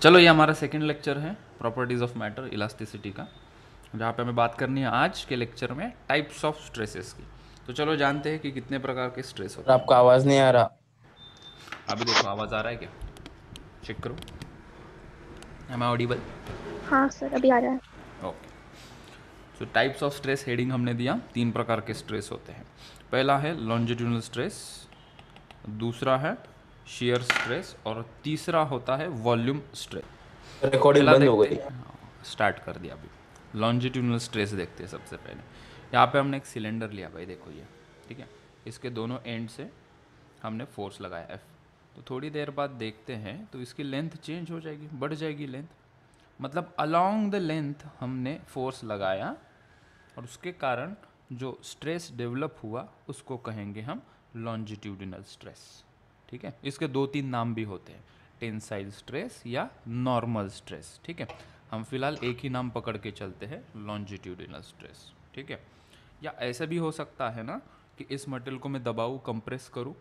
चलो, ये हमारा सेकंड लेक्चर है प्रॉपर्टीज़ ऑफ मैटर इलास्टिसिटी का, जहाँ पे हमें बात करनी है आज के लेक्चर में टाइप्स ऑफ स्ट्रेसेस की। तो चलो जानते हैं कि कितने प्रकार के स्ट्रेस सर होते हैं। आपका आवाज नहीं आ रहा। अभी देखो आवाज़ आ रहा है क्या? चेक करो, एम आई ऑडिबल? हाँ सर, अभी आ रहा है। Okay. So types of stress heading हमने दिया, 3 प्रकार के स्ट्रेस होते हैं। पहला है लॉन्जिट्यूडनल स्ट्रेस, दूसरा है शियर स्ट्रेस और तीसरा होता है वॉल्यूम स्ट्रेस। रिकॉर्डिंग पहला बंद हो देखते गई। हैं, स्टार्ट कर दिया। अभी लॉन्जिट्यूडनल स्ट्रेस देखते हैं सबसे पहले। यहाँ पे हमने एक सिलेंडर लिया भाई, देखो ये, ठीक है। इसके दोनों एंड से हमने फोर्स लगाया एफ। तो थोड़ी देर बाद देखते हैं तो इसकी लेंथ चेंज हो जाएगी, बढ़ जाएगी लेंथ। मतलब अलोंग द लेंथ हमने फोर्स लगाया और उसके कारण जो स्ट्रेस डेवलप हुआ उसको कहेंगे हम लॉन्जिट्यूडिनल स्ट्रेस, ठीक है। इसके 2-3 नाम भी होते हैं, टेंसाइल स्ट्रेस या नॉर्मल स्ट्रेस, ठीक है। हम फिलहाल एक ही नाम पकड़ के चलते हैं, लॉन्जिट्यूडिनल स्ट्रेस, ठीक है। या ऐसा भी हो सकता है ना कि इस मटेरियल को मैं दबाऊँ, कंप्रेस करूँ।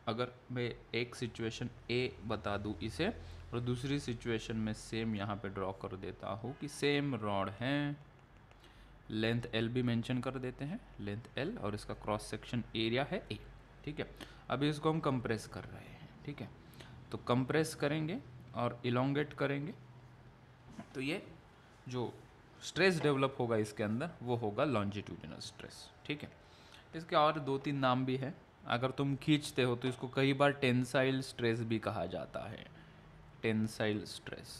अगर मैं एक सिचुएशन ए बता दूँ इसे और दूसरी सिचुएशन में सेम यहाँ पे ड्रॉ कर देता हूँ कि सेम रॉड है, लेंथ एल भी मेंशन कर देते हैं, लेंथ एल, और इसका क्रॉस सेक्शन एरिया है ए, ठीक है। अभी इसको हम कंप्रेस कर रहे हैं, ठीक है। तो कंप्रेस करेंगे और इलोंगेट करेंगे तो ये जो स्ट्रेस डेवलप होगा इसके अंदर वो होगा लॉन्जिट्यूडिनल स्ट्रेस, ठीक है। इसके और 2-3 नाम भी है। अगर तुम खींचते हो तो इसको कई बार टेंसाइल स्ट्रेस भी कहा जाता है, टेंसाइल स्ट्रेस।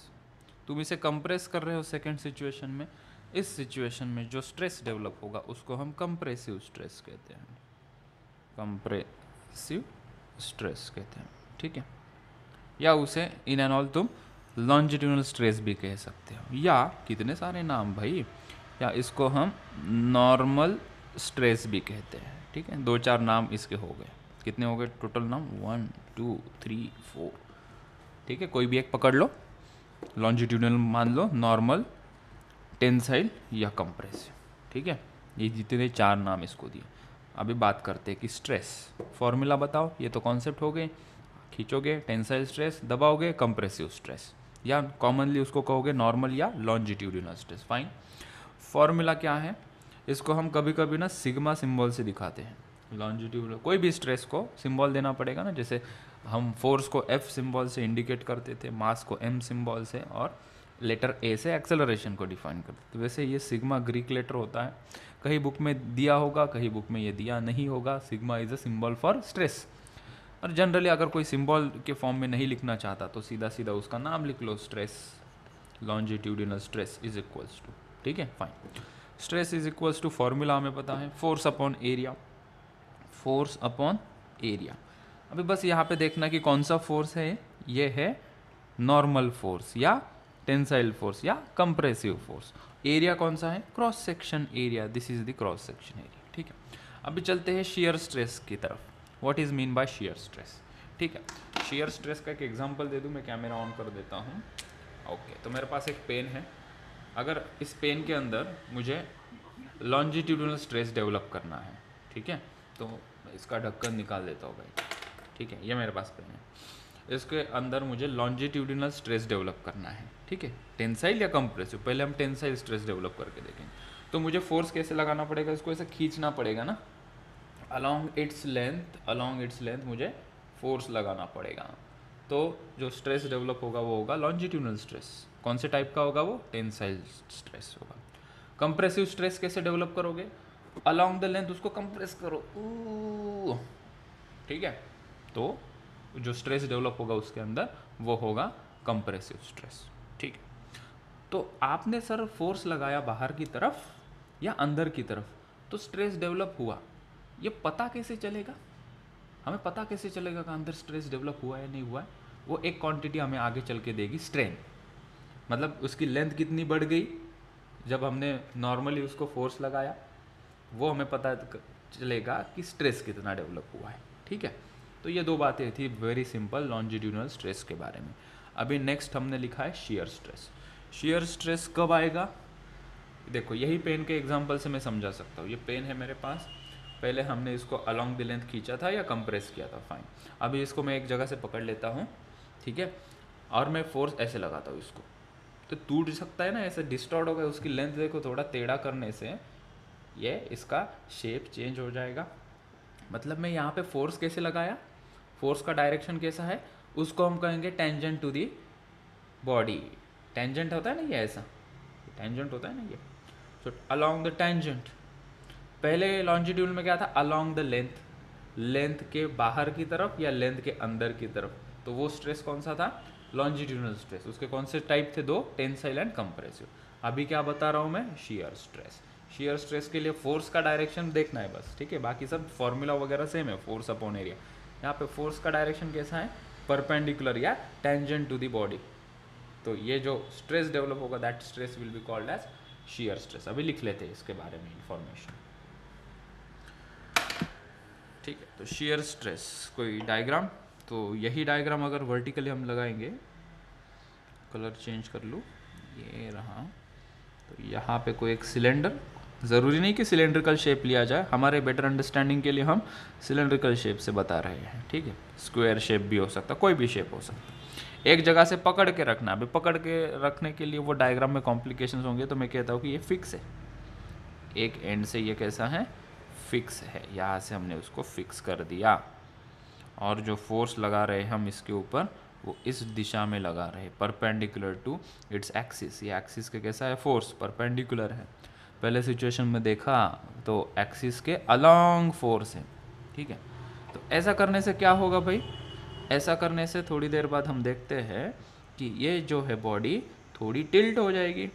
तुम इसे कंप्रेस कर रहे हो सेकेंड सिचुएशन में, इस सिचुएशन में जो स्ट्रेस डेवलप होगा उसको हम कंप्रेसिव स्ट्रेस कहते हैं, कंप्रेसिव स्ट्रेस कहते हैं, ठीक है। या उसे इन एंड ऑल तुम लॉन्जिट्यूडनल स्ट्रेस भी कह सकते हो, या कितने सारे नाम भाई, या इसको हम नॉर्मल स्ट्रेस भी कहते हैं, ठीक है। 2-4 नाम इसके हो गए। कितने हो गए टोटल नाम? 1 2 3 4, ठीक है। कोई भी एक पकड़ लो, लॉन्जिट्यूडनल मान लो, नॉर्मल, टेंसाइल या कंप्रेसिव, ठीक है। ये जितने 4 नाम इसको दिए। अभी बात करते हैं कि स्ट्रेस फॉर्मूला बताओ। ये तो कॉन्सेप्ट हो गए, खींचोगे टेंसाइल स्ट्रेस, दबाओगे कंप्रेसिव स्ट्रेस, या कॉमनली उसको कहोगे नॉर्मल या लॉन्जिट्यूडिनल स्ट्रेस, फाइन। फॉर्मूला क्या है? इसको हम कभी कभी ना सिग्मा सिंबल से दिखाते हैं। लॉन्जिट्यूडिनल कोई भी स्ट्रेस को सिंबल देना पड़ेगा ना, जैसे हम फोर्स को एफ सिंबल से इंडिकेट करते थे, मास को एम सिंबल से, और लेटर ए से एक्सेलरेशन को डिफाइन करते थे। तो वैसे ये सिग्मा ग्रीक लेटर होता है, कहीं बुक में दिया होगा, कहीं बुक में ये दिया नहीं होगा। Sigma is a symbol for stress. और जनरली अगर कोई सिंबल के फॉर्म में नहीं लिखना चाहता तो सीधा सीधा उसका नाम लिख लो, stress, longitudinal stress is equals to, ठीक है, fine. Stress is equals to, formula हमें पता है, force upon area, force upon area. अभी बस यहाँ पे देखना कि कौन सा फोर्स है। ये है नॉर्मल फोर्स या टेंसाइल फोर्स या कंप्रेसिव फोर्स। एरिया कौन सा है? Cross section area, this is the cross section area, ठीक है। अभी चलते हैं शियर स्ट्रेस की तरफ। What is mean by shear stress, ठीक है। शियर स्ट्रेस का एक एग्जांपल दे दूं, मैं कैमरा ऑन कर देता हूं। ओके, तो मेरे पास एक पेन है। अगर इस पेन के अंदर मुझे लॉन्जिट्यूडिनल स्ट्रेस डेवलप करना है, ठीक है, तो इसका ढक्कन निकाल देता हूँ भाई, ठीक है। ये मेरे पास पेन है, इसके अंदर मुझे लॉन्जिट्यूडिनल स्ट्रेस डेवलप करना है, ठीक है। टेंसाइल या कंप्रेसिव? पहले हम टेंसाइल स्ट्रेस डेवलप करके देखेंगे। तो मुझे फोर्स कैसे लगाना पड़ेगा? इसको ऐसे खींचना पड़ेगा ना, अलॉन्ग इट्स लेंथ मुझे फोर्स लगाना पड़ेगा। तो जो स्ट्रेस डेवलप होगा वो होगा लॉन्जिट्यूडनल स्ट्रेस। कौन से टाइप का होगा वो? टेंसाइल स्ट्रेस होगा। कंप्रेसिव स्ट्रेस कैसे डेवलप करोगे? अलॉन्ग द लेंथ उसको कंप्रेस करो, ठीक है। तो जो स्ट्रेस डेवलप होगा उसके अंदर वो होगा कंप्रेसिव स्ट्रेस, ठीक है। तो आपने सर फोर्स लगाया बाहर की तरफ या अंदर की तरफ, तो स्ट्रेस डेवलप हुआ, ये पता कैसे चलेगा? हमें पता कैसे चलेगा कि अंदर स्ट्रेस डेवलप हुआ है नहीं हुआ है? वो एक क्वांटिटी हमें आगे चल के देगी, स्ट्रेन। मतलब उसकी लेंथ कितनी बढ़ गई जब हमने नॉर्मली उसको फोर्स लगाया, वो हमें पता चलेगा कि स्ट्रेस कितना डेवलप हुआ है, ठीक है। तो ये 2 बातें थी वेरी सिंपल लॉन्जिट्यूडिनल स्ट्रेस के बारे में। अभी नेक्स्ट हमने लिखा है शियर स्ट्रेस। शियर स्ट्रेस कब आएगा? देखो, यही पेन के एग्जांपल से मैं समझा सकता हूँ। ये पेन है मेरे पास, पहले हमने इसको अलॉन्ग द लेंथ खींचा था या कंप्रेस किया था, फाइन। अभी इसको मैं एक जगह से पकड़ लेता हूँ, ठीक है। और मैं फोर्स ऐसे लगाता हूँ इसको, तो टूट सकता है ना, ऐसे डिस्टॉर्ट हो गया, उसकी लेंथ देखो थोड़ा टेढ़ा करने से ये इसका शेप चेंज हो जाएगा। मतलब मैं यहाँ पे फोर्स कैसे लगाया, फोर्स का डायरेक्शन कैसा है, उसको हम कहेंगे tangent to the body. Tangent होता है ना ये, ऐसा टेंजेंट होता है ना ये, सो अलोंग द टेंजेंट। पहले लॉन्जिट्यूड में क्या था, अलोंग द लेंथ, लेंथ के बाहर की तरफ या लेंथ के अंदर की तरफ, तो वो स्ट्रेस कौन सा था, लॉन्जिट्यूडनल स्ट्रेस। उसके कौन से टाइप थे, दो, टेंसाइल एंड कंप्रेसिव। अभी क्या बता रहा हूँ मैं, शियर स्ट्रेस। शियर स्ट्रेस के लिए फोर्स का डायरेक्शन देखना है बस, ठीक है, बाकी सब फॉर्मूला वगैरह सेम है, फोर्स अपॉन एरिया। यहाँ पे फोर्स का डायरेक्शन कैसा है, परपेंडिकुलर या टेंजेंट टू द बॉडी। तो ये जो स्ट्रेस डेवलप होगा that stress will be called as shear stress. अभी लिख लेते हैं इसके बारे में इंफॉर्मेशन, ठीक है। तो शियर स्ट्रेस, कोई डायग्राम, तो यही डायग्राम अगर वर्टिकली हम लगाएंगे, कलर चेंज कर लूँ, ये रहा, तो यहाँ पे कोई एक सिलेंडर, ज़रूरी नहीं कि सिलेंड्रिकल शेप लिया जाए, हमारे बेटर अंडरस्टैंडिंग के लिए हम सिलेंड्रिकल शेप से बता रहे हैं, ठीक है। स्क्वायर शेप भी हो सकता, कोई भी शेप हो सकता, एक जगह से पकड़ के रखना। अभी पकड़ के रखने के लिए वो डायग्राम में कॉम्प्लिकेशंस होंगे, तो मैं कहता हूँ कि ये फिक्स है, एक एंड से ये कैसा है, फिक्स है, यहाँ से हमने उसको फिक्स कर दिया, और जो फोर्स लगा रहे हैं हम इसके ऊपर वो इस दिशा में लगा रहे हैं, परपेंडिकुलर टू इट्स एक्सिस। ये एक्सिस के कैसा है, फोर्स परपेंडिकुलर है। पहले सिचुएशन में देखा तो एक्सिस के अलोंग फोर्स है, ठीक है। तो ऐसा करने से क्या होगा भाई, ऐसा करने से थोड़ी देर बाद हम देखते हैं कि ये जो है बॉडी थोड़ी टिल्ट हो जाएगी,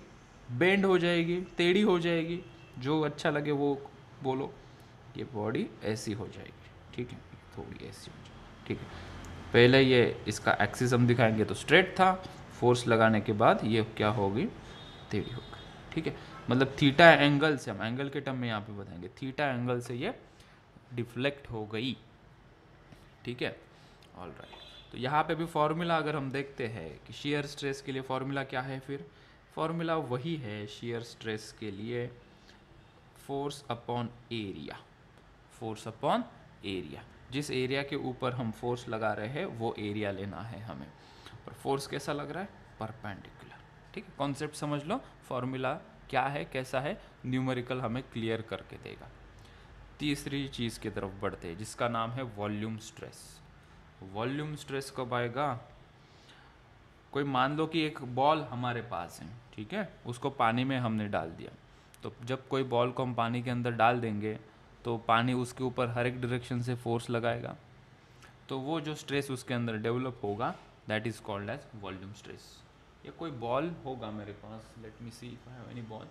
बेंड हो जाएगी, टेढ़ी हो जाएगी, जो अच्छा लगे वो बोलो। ये बॉडी ऐसी हो जाएगी, ठीक है, थोड़ी ऐसी हो जाएगी, ठीक है। पहले ये इसका एक्सिस हम दिखाएंगे तो स्ट्रेट था, फोर्स लगाने के बाद ये क्या होगी, टेढ़ी हो गई, ठीक है। मतलब थीटा एंगल से, हम एंगल के टर्म में यहाँ पे बताएंगे, थीटा एंगल से ये डिफ्लेक्ट हो गई, ठीक है। ऑल राइट, तो यहाँ पे भी फॉर्मूला अगर हम देखते हैं कि शियर स्ट्रेस के लिए फॉर्मूला क्या है, फिर फॉर्मूला वही है शियर स्ट्रेस के लिए, force upon area, force upon area. जिस एरिया के ऊपर हम फोर्स लगा रहे हैं वो एरिया लेना है हमें, और फोर्स कैसा लग रहा है, परपेंडिकुलर, ठीक है। कॉन्सेप्ट समझ लो, फॉर्मूला क्या है, कैसा है, न्यूमेरिकल हमें क्लियर करके देगा। तीसरी चीज़ की तरफ बढ़ते हैं जिसका नाम है वॉल्यूम स्ट्रेस। वॉल्यूम स्ट्रेस कब आएगा, कोई मान लो कि एक बॉल हमारे पास है, ठीक है, उसको पानी में हमने डाल दिया, तो जब कोई बॉल को हम पानी के अंदर डाल देंगे तो पानी उसके ऊपर हर एक डायरेक्शन से फोर्स लगाएगा, तो वो जो स्ट्रेस उसके अंदर डेवलप होगा that is called as volume stress. या कोई बॉल होगा मेरे पास, let me see if I have any ball,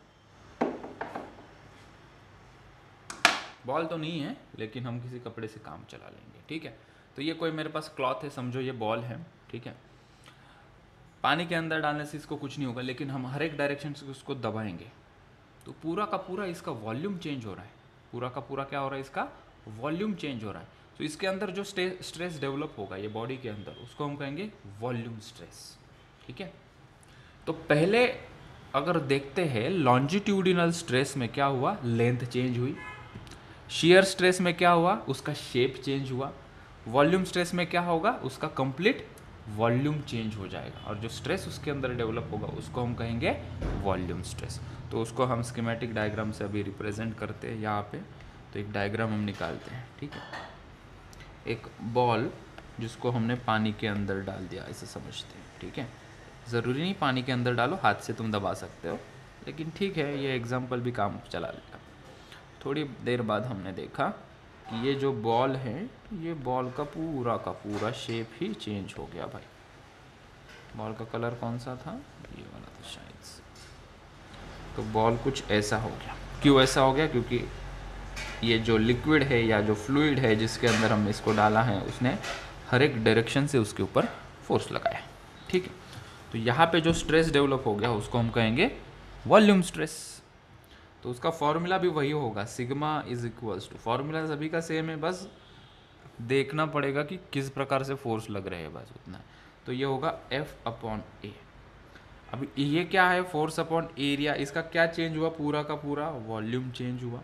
ball तो नहीं है लेकिन हम किसी कपड़े से काम चला लेंगे, ठीक है। तो ये कोई मेरे पास क्लॉथ है, समझो ये बॉल है, ठीक है। पानी के अंदर डालने से इसको कुछ नहीं होगा, लेकिन हम हर एक डायरेक्शन से उसको दबाएंगे तो पूरा का पूरा इसका वॉल्यूम चेंज हो रहा है, पूरा का पूरा क्या हो रहा है, इसका वॉल्यूम चेंज हो रहा है। तो इसके अंदर जो स्ट्रेस डेवलप होगा ये बॉडी के अंदर, उसको हम कहेंगे वॉल्यूम स्ट्रेस, ठीक है। तो पहले अगर देखते हैं लॉन्जिट्यूडिनल स्ट्रेस में क्या हुआ, लेंथ चेंज हुई, शियर स्ट्रेस में क्या हुआ, उसका शेप चेंज हुआ, वॉल्यूम स्ट्रेस में क्या होगा, उसका कंप्लीट वॉल्यूम चेंज हो जाएगा, और जो स्ट्रेस उसके अंदर डेवलप होगा उसको हम कहेंगे वॉल्यूम स्ट्रेस। तो उसको हम स्कीमेटिक डायग्राम से अभी रिप्रेजेंट करते हैं यहाँ पे। तो एक डायग्राम हम निकालते हैं, ठीक है। एक बॉल जिसको हमने पानी के अंदर डाल दिया, ऐसे समझते हैं, ठीक है। ज़रूरी नहीं पानी के अंदर डालो, हाथ से तुम दबा सकते हो, लेकिन ठीक है ये एग्जाम्पल भी काम चला लेगा। थोड़ी देर बाद हमने देखा कि ये जो बॉल है, ये बॉल का पूरा शेप ही चेंज हो गया भाई। बॉल का कलर कौन सा था, ये वाला था शायद से। तो बॉल कुछ ऐसा हो गया, क्यों ऐसा हो गया, क्योंकि ये जो लिक्विड है या जो फ्लूइड है जिसके अंदर हमने इसको डाला है, उसने हर एक डायरेक्शन से उसके ऊपर फोर्स लगाया, ठीक है। तो यहाँ पे जो स्ट्रेस डेवलप हो गया उसको हम कहेंगे वॉल्यूम स्ट्रेस। तो उसका फॉर्मूला भी वही होगा, sigma is equals to, formula सभी का सेम है, बस देखना पड़ेगा कि किस प्रकार से फोर्स लग रहे हैं, बस उतना। तो ये होगा F अपॉन ए। अभी ये क्या है, फोर्स अपॉन एरिया, इसका क्या चेंज हुआ, पूरा का पूरा वॉल्यूम चेंज हुआ।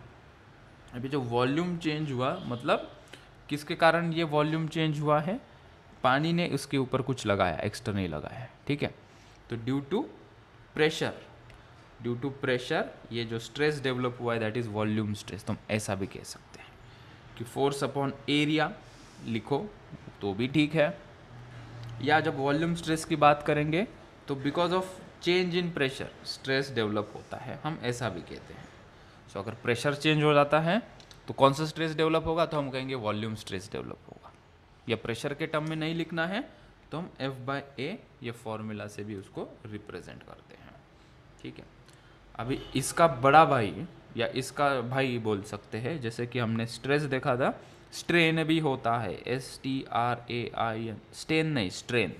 अभी जो वॉल्यूम चेंज हुआ मतलब किसके कारण ये वॉल्यूम चेंज हुआ है, पानी ने उसके ऊपर कुछ लगाया, एक्सटर्नली लगाया है, ठीक है। तो ड्यू टू प्रेशर ये जो स्ट्रेस डेवलप हुआ है दैट इज वॉल्यूम स्ट्रेस। तो हम ऐसा भी कह सकते हैं कि फोर्स अपॉन एरिया लिखो तो भी ठीक है, या जब वॉल्यूम स्ट्रेस की बात करेंगे तो because of change in pressure stress develop होता है, हम ऐसा भी कहते हैं। सो अगर प्रेशर चेंज हो जाता है तो कौन सा स्ट्रेस डेवलप होगा, तो हम कहेंगे वॉल्यूम स्ट्रेस डेवलप होगा। या प्रेशर के टर्म में नहीं लिखना है तो हम F/A ये फॉर्मूला से भी उसको रिप्रेजेंट करते हैं, ठीक है। अभी इसका बड़ा भाई या इसका भाई बोल सकते हैं, जैसे कि हमने स्ट्रेस देखा था, स्ट्रेन भी होता है, STRAIN, स्ट्रेन नहीं स्ट्रेन।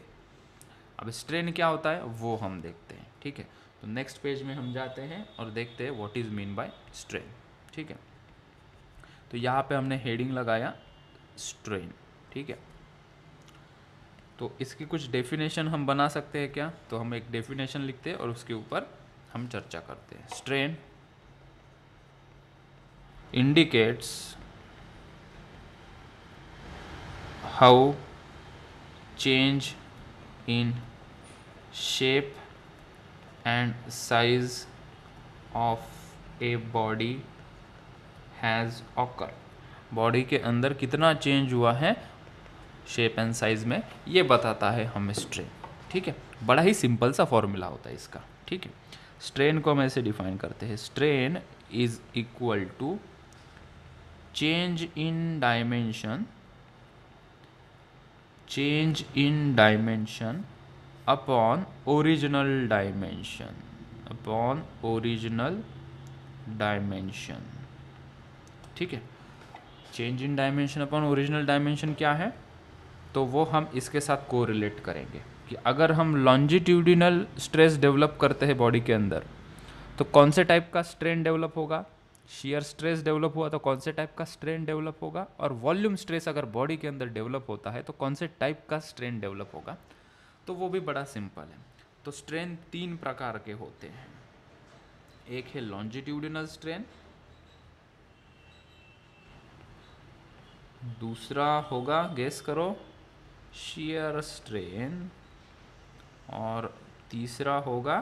अब स्ट्रेन क्या होता है वो हम देखते हैं, ठीक है। तो नेक्स्ट पेज में हम जाते हैं और देखते हैं what is mean by strain, ठीक है। तो यहाँ पे हमने हेडिंग लगाया स्ट्रेन, ठीक है। तो इसकी कुछ डेफिनेशन हम बना सकते हैं क्या, तो हम एक डेफिनेशन लिखते हैं और उसके ऊपर हम चर्चा करते हैं। Strain indicates how change in shape and size of a body has occurred। Body के अंदर कितना चेंज हुआ है शेप एंड साइज में, ये बताता है हमें स्ट्रेन, ठीक है। बड़ा ही सिंपल सा फॉर्मूला होता है इसका, ठीक है। स्ट्रेन को हम ऐसे डिफाइन करते हैं, strain is equal to change in dimension upon original dimension, ठीक है। Change in dimension upon original dimension क्या है, तो वो हम इसके साथ कोरिलेट करेंगे कि अगर हम लॉन्जिट्यूडिनल स्ट्रेस डेवलप करते हैं बॉडी के अंदर तो कौन से टाइप का स्ट्रेन डेवलप होगा, शियर स्ट्रेस डेवलप हुआ तो कौन से टाइप का स्ट्रेन डेवलप होगा, और वॉल्यूम स्ट्रेस अगर बॉडी के अंदर डेवलप होता है तो कौन से टाइप का स्ट्रेन डेवलप होगा। तो वो भी बड़ा सिंपल है। तो स्ट्रेन 3 प्रकार के होते हैं, एक है लॉन्जिट्यूडिनल स्ट्रेन, दूसरा होगा गेस करो शियर स्ट्रेन, और तीसरा होगा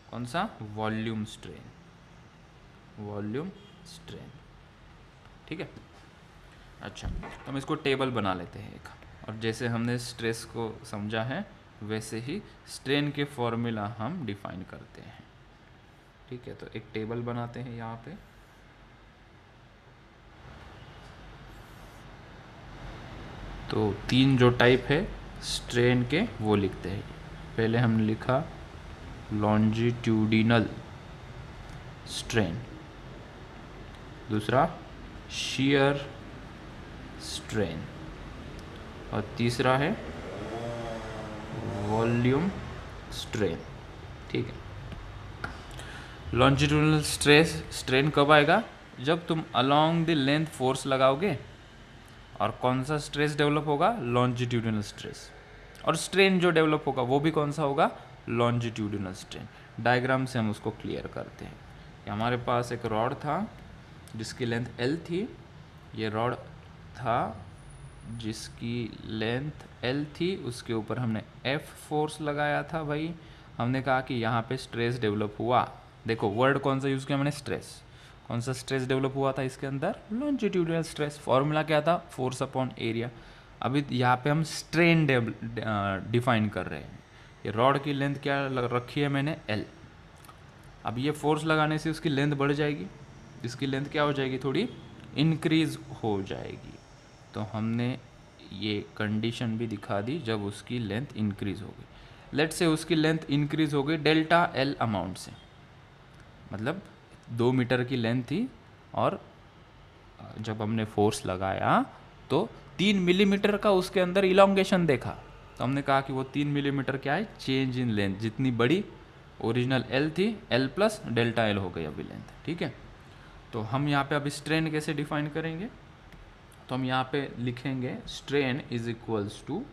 कौन सा, वॉल्यूम स्ट्रेन, ठीक है। अच्छा, तो हम इसको टेबल बना लेते हैं एक, और जैसे हमने स्ट्रेस को समझा है वैसे ही स्ट्रेन के फॉर्मूला हम डिफाइन करते हैं, ठीक है। तो एक टेबल बनाते हैं यहाँ पे, तो 3 जो टाइप है स्ट्रेन के वो लिखते हैं। पहले हमने लिखा लॉन्जिट्यूडिनल स्ट्रेन, दूसरा शियर स्ट्रेन, और तीसरा है वॉल्यूम स्ट्रेन, ठीक है। लॉन्जिट्यूडिनल स्ट्रेन कब आएगा, जब तुम अलोंग द लेंथ फोर्स लगाओगे, और कौन सा स्ट्रेस डेवलप होगा, लॉन्जिट्यूडिनल स्ट्रेस, और स्ट्रेन जो डेवलप होगा वो भी कौन सा होगा, लॉन्जिट्यूडिनल स्ट्रेन। डायग्राम से हम उसको क्लियर करते हैं। हमारे पास एक रॉड था जिसकी लेंथ L थी, ये रॉड था जिसकी लेंथ L थी, उसके ऊपर हमने F फोर्स लगाया था भाई। हमने कहा कि यहाँ पे स्ट्रेस डेवलप हुआ, देखो वर्ड कौन सा यूज़ किया मैंने, स्ट्रेस। कौन सा स्ट्रेस डेवलप हुआ था इसके अंदर, लॉन्जिट्यूडिनल स्ट्रेस। फॉर्मूला क्या था, फोर्स अपॉन एरिया। अभी यहाँ पे हम स्ट्रेन डिफाइन कर रहे हैं। ये रॉड की लेंथ क्या रखी है मैंने, L। अब ये फोर्स लगाने से उसकी लेंथ बढ़ जाएगी, इसकी लेंथ क्या हो जाएगी, थोड़ी इंक्रीज हो जाएगी। तो हमने ये कंडीशन भी दिखा दी जब उसकी लेंथ इंक्रीज हो गई। लेट से उसकी लेंथ इंक्रीज हो गई डेल्टा L अमाउंट से, मतलब 2 मीटर की लेंथ थी, और जब हमने फोर्स लगाया तो 3 मिलीमीटर का उसके अंदर इलोंगेशन देखा। तो हमने कहा कि वो 3 मिलीमीटर क्या है, चेंज इन लेंथ। जितनी बड़ी ओरिजिनल L थी, L प्लस डेल्टा L हो गई अभी लेंथ, ठीक है। तो हम यहाँ पे अभी स्ट्रेन कैसे डिफाइन करेंगे, तो हम यहाँ पे लिखेंगे strain is equals to,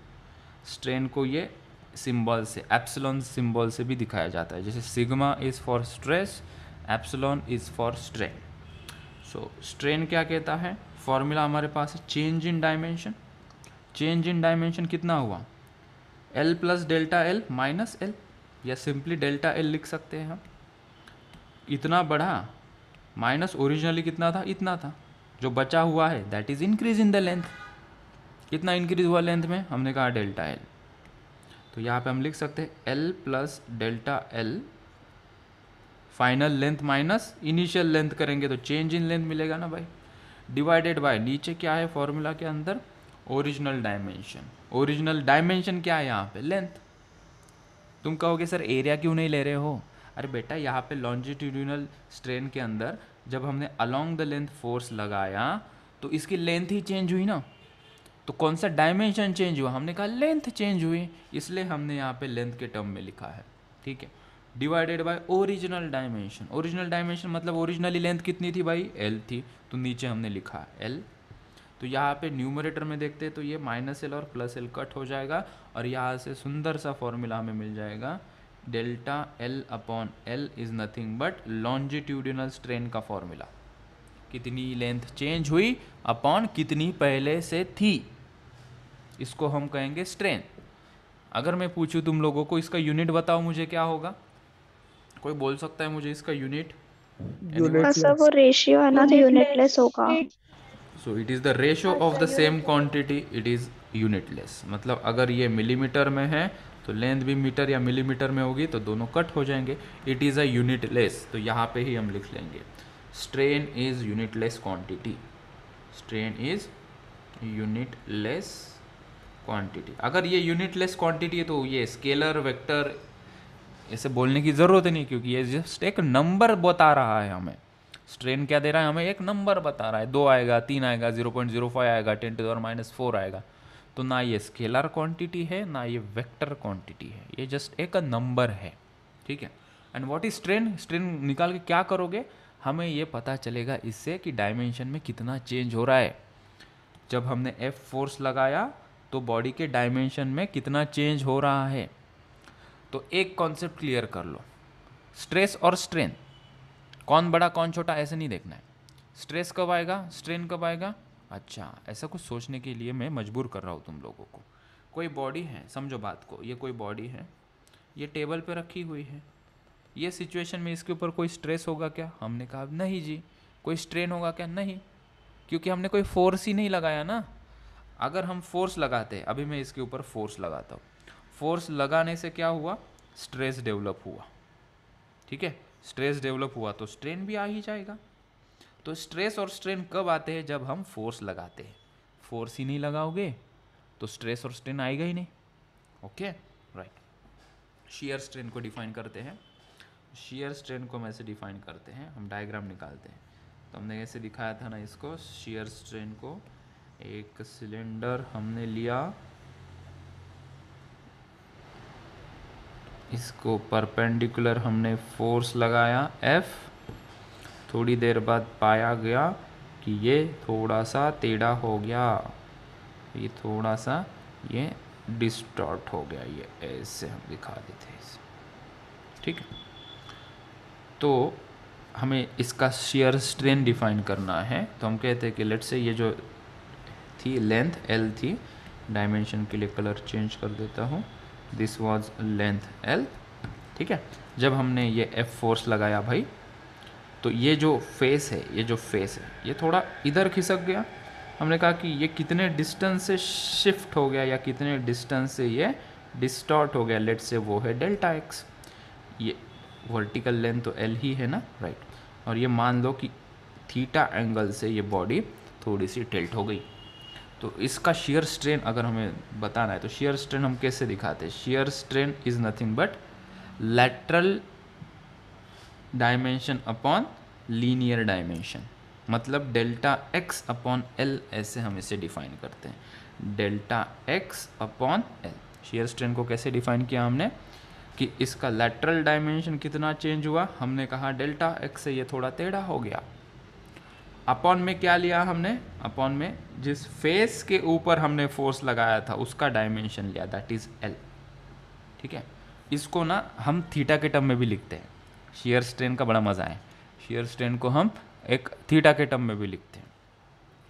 strain को ये सिंबल से, एप्सिलॉन सिंबल से भी दिखाया जाता है, जैसे sigma is for stress, epsilon is for strain. So strain क्या कहता है, फॉर्मूला हमारे पास है change in dimension. Change in dimension कितना हुआ, L plus delta L minus L, या सिंपली डेल्टा एल लिख सकते हैं हम। इतना बढ़ा माइनस ओरिजिनली कितना था, इतना था, जो बचा हुआ है that is increase in the length. कितना इंक्रीज हुआ लेंथ में, हमने कहा डेल्टा एल। तो यहाँ पे हम लिख सकते हैं L plus delta L final length minus initial length करेंगे तो चेंज इन लेंथ मिलेगा ना भाई, डिवाइडेड बाय नीचे क्या है फॉर्मूला के अंदर, ओरिजिनल डायमेंशन। ओरिजिनल डायमेंशन क्या है यहाँ पे, लेंथ। तुम कहोगे सर एरिया क्यों नहीं ले रहे हो, अरे बेटा यहाँ पे लॉन्जिट्यूडिनल स्ट्रेन के अंदर जब हमने अलोंग द लेंथ फोर्स लगाया तो इसकी लेंथ ही चेंज हुई ना, तो कौन सा डायमेंशन चेंज हुआ, हमने कहा लेंथ चेंज हुई, इसलिए हमने यहाँ पे लेंथ के टर्म में लिखा है, ठीक है। Divided by original dimension, original dimension मतलब ओरिजिनली लेंथ कितनी थी भाई, एल थी, तो नीचे हमने लिखा एल। तो यहाँ पे न्यूमरेटर में देखते हैं तो ये माइनस एल और प्लस एल कट हो जाएगा, और यहाँ से सुंदर सा फॉर्मूला हमें मिल जाएगा, delta L upon L is nothing but longitudinal strain का फॉर्मूला। कितनी लेंथ चेंज हुई अपॉन कितनी पहले से थी, इसको हम कहेंगे स्ट्रेन। अगर मैं पूछूं तुम लोगों को इसका यूनिट बताओ मुझे क्या होगा, कोई बोल सकता है मुझे इसका यूनिट? हाँ सर वो रेशियो है ना तो यूनिटलेस होगा। So it is the ratio of the same quantity, it is unitless. मतलब अगर ये मिलीमीटर में है तो लेंथ भी मीटर या मिलीमीटर में होगी, तो दोनों कट हो जाएंगे। इट इज़ अ यूनिटलेस, तो यहाँ पे ही हम लिख लेंगे strain is unitless quantity, strain is unitless quantity. अगर ये यूनिटलेस क्वांटिटी है तो ये स्केलर वेक्टर ऐसे बोलने की ज़रूरत नहीं, क्योंकि ये जस्ट एक नंबर बता रहा है हमें। स्ट्रेन क्या दे रहा है हमें, एक नंबर बता रहा है, 2 आएगा, 3 आएगा, 0.05 आएगा, 10⁻⁴ आएगा। तो ना ये स्केलर क्वांटिटी है ना ये वेक्टर क्वांटिटी है, ये जस्ट एक नंबर है, ठीक है। And what is strain, strain निकाल के क्या करोगे, हमें ये पता चलेगा इससे कि डायमेंशन में कितना चेंज हो रहा है। जब हमने एफ फोर्स लगाया तो बॉडी के डायमेंशन में कितना चेंज हो रहा है। तो एक कॉन्सेप्ट क्लियर कर लो, स्ट्रेस और स्ट्रेन कौन बड़ा कौन छोटा ऐसे नहीं देखना है। स्ट्रेस कब आएगा, स्ट्रेन कब आएगा, अच्छा ऐसा कुछ सोचने के लिए मैं मजबूर कर रहा हूँ तुम लोगों को। कोई बॉडी है, समझो बात को, ये कोई बॉडी है, ये टेबल पे रखी हुई है, ये सिचुएशन में इसके ऊपर कोई स्ट्रेस होगा क्या, हमने कहा नहीं जी। कोई स्ट्रेन होगा क्या, नहीं, क्योंकि हमने कोई फोर्स ही नहीं लगाया ना। अगर हम फोर्स लगाते, अभी मैं इसके ऊपर फोर्स लगाता हूँ, फोर्स लगाने से क्या हुआ, स्ट्रेस डेवलप हुआ, ठीक है। स्ट्रेस डेवलप हुआ तो स्ट्रेन भी आ ही जाएगा। तो स्ट्रेस और स्ट्रेन कब आते हैं, जब हम फोर्स लगाते हैं। फोर्स ही नहीं लगाओगे तो स्ट्रेस और स्ट्रेन आएगा ही नहीं, ओके राइट। शियर स्ट्रेन को डिफाइन करते हैं, शियर स्ट्रेन को हम ऐसे डिफाइन करते हैं, हम डायग्राम निकालते हैं। तो हमने ऐसे दिखाया था ना इसको, शियर स्ट्रेन को, एक सिलेंडर हमने लिया, इसको परपेंडिकुलर हमने फोर्स लगाया F, थोड़ी देर बाद पाया गया कि ये थोड़ा सा टेढ़ा हो गया, ये थोड़ा सा ये डिस्टॉर्ट हो गया, ये ऐसे हम दिखा देते हैं इसे, ठीक है। तो हमें इसका शियर स्ट्रेन डिफाइन करना है, तो हम कहते हैं कि लेट्स से ये जो थी लेंथ L थी, डायमेंशन के लिए कलर चेंज कर देता हूँ, दिस वॉज लेंथ L, ठीक है। जब हमने ये F फोर्स लगाया भाई, तो ये जो फेस है, ये जो फेस है ये थोड़ा इधर खिसक गया। हमने कहा कि ये कितने डिस्टेंस से शिफ्ट हो गया या कितने डिस्टेंस से ये डिस्टॉर्ट हो गया, लेट से वो है डेल्टा एक्स। ये वर्टिकल लेंथ तो L ही है ना, राइट। और ये मान लो कि थीटा एंगल से ये बॉडी थोड़ी सी टिल्ट हो गई। तो इसका शियर स्ट्रेन अगर हमें बताना है तो शियर स्ट्रेन हम कैसे दिखाते हैं, shear strain is nothing but lateral dimension upon linear dimension, मतलब डेल्टा एक्स अपॉन एल, ऐसे हम इसे डिफाइन करते हैं, delta x upon L. Shear strain को कैसे डिफाइन किया हमने कि इसका लैटरल डायमेंशन कितना चेंज हुआ, हमने कहा डेल्टा एक्स से ये थोड़ा टेढ़ा हो गया। अपॉन में क्या लिया हमने, अपॉन में जिस फेस के ऊपर हमने फोर्स लगाया था उसका डायमेंशन लिया, दैट इज एल, ठीक है। इसको ना हम थीटा के टर्म में भी लिखते हैं, शियर स्ट्रेन का बड़ा मज़ा है, शियर स्ट्रेन को हम एक थीटा के टर्म में भी लिखते हैं।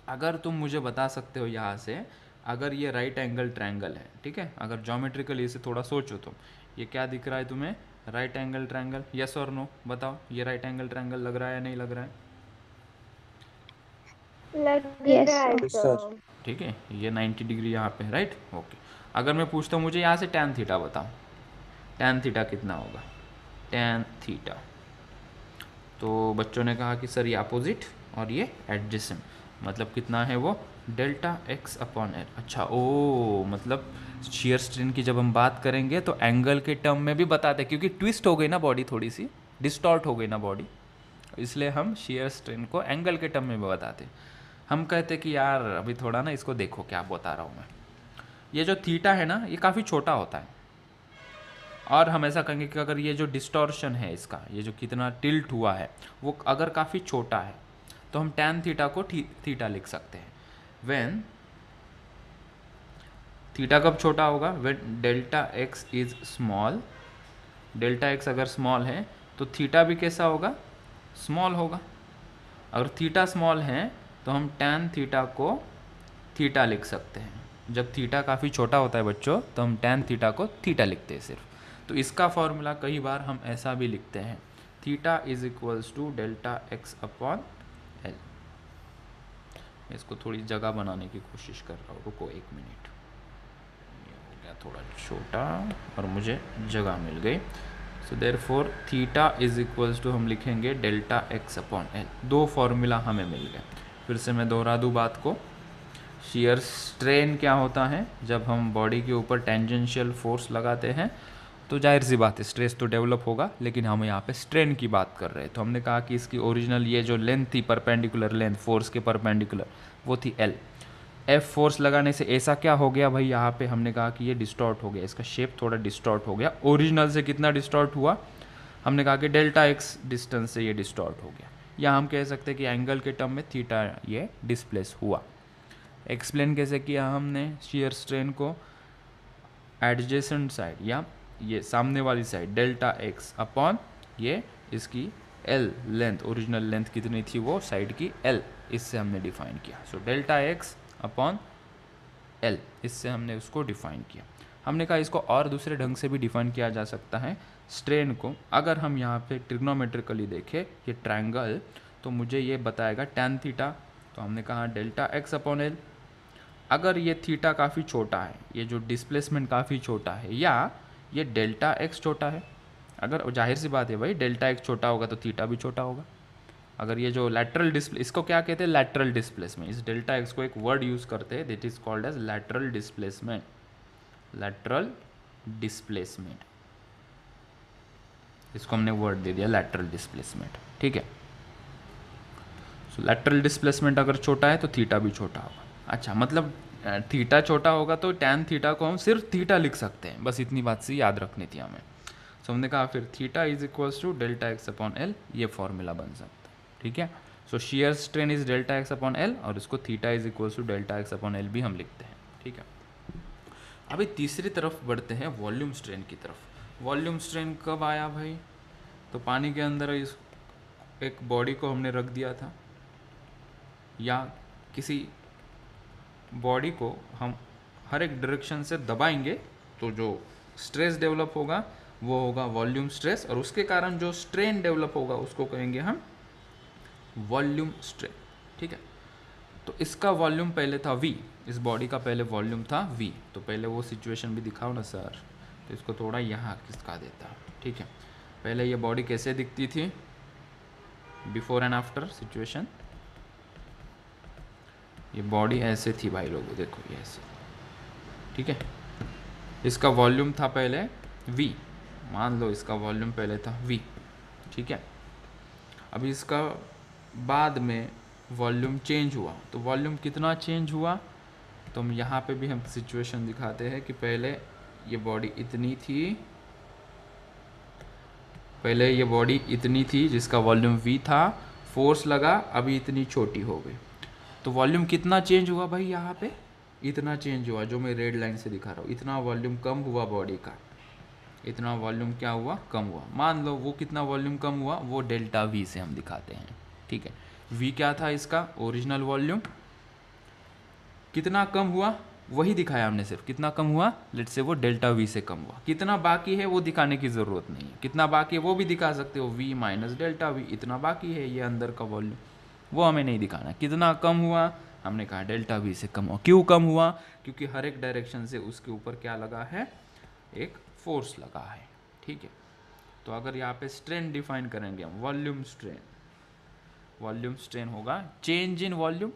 अगर तुम मुझे बता सकते हो यहाँ से, अगर ये राइट एंगल ट्रायंगल है, ठीक है, अगर ज्योमेट्रिकली इसे थोड़ा सोचो तो ये क्या दिख रहा है तुम्हें, राइट एंगल ट्रायंगल, यस और नो बताओ, ये राइट एंगल ट्रायंगल लग रहा है या नहीं लग रहा है? लग यस रहा है सर। सर। ठीक है, ये 90 डिग्री यहाँ पे, राइट, ओके। अगर मैं पूछता हूँ मुझे यहाँ से tan थीटा बताओ, tan थीटा कितना होगा, tan थीटा, तो बच्चों ने कहा कि सर ये अपोजिट और ये एडजेसेंट, मतलब कितना है वो, डेल्टा एक्स अपॉन एल। अच्छा, ओ मतलब शियर स्ट्रेन की जब हम बात करेंगे तो एंगल के टर्म में भी बताते हैं, क्योंकि ट्विस्ट हो गई ना बॉडी, थोड़ी सी डिस्टॉर्ट हो गई ना बॉडी, इसलिए हम शियर स्ट्रेन को एंगल के टर्म में भी बताते हैं। हम कहते हैं कि यार अभी थोड़ा ना इसको देखो क्या बता रहा हूँ मैं, ये जो थीटा है ना ये काफ़ी छोटा होता है, और हम ऐसा कहेंगे कि अगर ये जो डिस्टॉर्शन है इसका, ये जो कितना टिल्ट हुआ है वो अगर काफ़ी छोटा है तो हम tan थीटा को थीटा लिख सकते हैं। व्हेन थीटा कब छोटा होगा, when delta x is small, delta x अगर स्मॉल है तो थीटा भी कैसा होगा, स्मॉल होगा। अगर थीटा स्मॉल है तो हम tan थीटा को थीटा लिख सकते हैं। जब थीटा काफ़ी छोटा होता है बच्चों तो हम tan थीटा को थीटा लिखते हैं सिर्फ। तो इसका फॉर्मूला कई बार हम ऐसा भी लिखते हैं, theta is equals to delta x upon L. इसको थोड़ी जगह बनाने की कोशिश कर रहा हूँ, रुको एक मिनट, ये हो गया थोड़ा छोटा और मुझे जगह मिल गई। So therefore theta is equals to हम लिखेंगे डेल्टा एक्स अपॉन एल। दो फॉर्मूला हमें मिल गए। फिर से मैं दोहरा दूँ बात को, शियर स्ट्रेन क्या होता है, जब हम बॉडी के ऊपर टेंजेंशियल फोर्स लगाते हैं तो जाहिर सी बात है स्ट्रेस तो डेवलप होगा, लेकिन हम यहाँ पे स्ट्रेन की बात कर रहे हैं। तो हमने कहा कि इसकी ओरिजिनल ये जो लेंथ थी, परपेंडिकुलर लेंथ फोर्स के परपेंडिकुलर, वो थी एल। एफ फोर्स लगाने से ऐसा क्या हो गया भाई, यहाँ पे हमने कहा कि ये डिस्टॉर्ट हो गया, इसका शेप थोड़ा डिस्टॉर्ट हो गया। ओरिजिनल से कितना डिस्टॉर्ट हुआ, हमने कहा कि डेल्टा एक्स डिस्टेंस से ये डिस्टॉर्ट हो गया, या हम कह सकते हैं कि एंगल के टर्म में थीटा ये डिस्प्लेस हुआ। एक्सप्लेन कैसे किया हमने शियर स्ट्रेन को, एडजेसेंट साइड या ये सामने वाली साइड डेल्टा एक्स अपॉन ये इसकी एल लेंथ, ओरिजिनल लेंथ कितनी थी वो साइड की एल, इससे हमने डिफाइन किया। So delta x upon L, इससे हमने उसको डिफाइन किया। हमने कहा इसको और दूसरे ढंग से भी डिफाइन किया जा सकता है स्ट्रेन को। अगर हम यहाँ पे ट्रिग्नोमेट्रिकली देखें ये ट्रायंगल, तो मुझे ये बताएगा tan थीटा, तो हमने कहा डेल्टा एक्स अपॉन एल। अगर ये थीटा काफ़ी छोटा है, ये जो डिस्प्लेसमेंट काफ़ी छोटा है, या ये डेल्टा एक्स छोटा है, अगर जाहिर सी बात है भाई डेल्टा एक्स छोटा होगा तो थीटा भी छोटा होगा। अगर ये जो लैटरल डिस्प्ले, इसको क्या कहते हैं, लैटरल डिस्प्लेसमेंट, इस डेल्टा एक्स को एक वर्ड यूज़ करते हैं that is called as lateral displacement, lateral displacement, इसको हमने वर्ड दे दिया लैटरल डिस्प्लेसमेंट, ठीक है। सो लैटरल डिस्प्लेसमेंट अगर छोटा है तो थीटा भी छोटा होगा। अच्छा, मतलब थीटा छोटा होगा तो tan थीटा को हम सिर्फ थीटा लिख सकते हैं, बस इतनी बात से याद रखनी थी हमें। सो हमने कहा फिर theta is equals to delta x upon L, ये फॉर्मूला बन सकता है, ठीक है। So shear strain is delta x upon L, और इसको theta is equals to delta x upon L भी हम लिखते हैं, ठीक है। अभी तीसरी तरफ बढ़ते हैं, वॉल्यूम स्ट्रेन की तरफ। वॉल्यूम स्ट्रेन कब आया भाई, तो पानी के अंदर इस एक बॉडी को हमने रख दिया था, या किसी बॉडी को हम हर एक डायरेक्शन से दबाएंगे तो जो स्ट्रेस डेवलप होगा वो होगा वॉल्यूम स्ट्रेस, और उसके कारण जो स्ट्रेन डेवलप होगा उसको कहेंगे हम वॉल्यूम स्ट्रेन, ठीक है। तो इसका वॉल्यूम पहले था v, इस बॉडी का पहले वॉल्यूम था v। तो पहले वो सिचुएशन भी दिखाओ ना सर, तो इसको थोड़ा यहाँ खिसका देता, ठीक है। पहले ये बॉडी कैसे दिखती थी, बिफोर एंड आफ्टर सिचुएशन, ये बॉडी ऐसे थी भाई लोगों, देखो ये ऐसे, ठीक है। इसका वॉल्यूम था पहले v, मान लो इसका वॉल्यूम पहले था v, ठीक है। अभी इसका बाद में वॉल्यूम चेंज हुआ, तो वॉल्यूम कितना चेंज हुआ, तो हम यहाँ पे भी हम सिचुएशन दिखाते हैं कि पहले ये बॉडी इतनी थी, पहले ये बॉडी इतनी थी जिसका वॉल्यूम v था, फोर्स लगा अभी इतनी छोटी हो गई, तो वॉल्यूम कितना चेंज हुआ भाई, यहाँ पे इतना चेंज हुआ, जो मैं रेड लाइन से दिखा रहा हूँ, इतना वॉल्यूम कम हुआ बॉडी का, इतना वॉल्यूम क्या हुआ, कम हुआ। मान लो वो कितना वॉल्यूम कम हुआ, वो डेल्टा वी से हम दिखाते हैं, ठीक है। वी क्या था इसका ओरिजिनल वॉल्यूम, कितना कम हुआ, वही दिखाया हमने सिर्फ, कितना कम हुआ, लेट्स से वो डेल्टा वी से कम हुआ। कितना बाकी है वो दिखाने की ज़रूरत नहीं है, कितना बाकी है वो भी दिखा सकते हो, वी माइनस डेल्टा वी, इतना बाकी है ये अंदर का वॉल्यूम, वो हमें नहीं दिखाना। कितना कम हुआ, हमने कहा डेल्टा वी से कम हुआ। क्यों कम हुआ, क्योंकि हर एक डायरेक्शन से उसके ऊपर क्या लगा है, एक फोर्स लगा है, ठीक है। तो अगर यहाँ पे स्ट्रेन डिफाइन करेंगे हम, वॉल्यूम स्ट्रेन, वॉल्यूम स्ट्रेन होगा चेंज इन वॉल्यूम।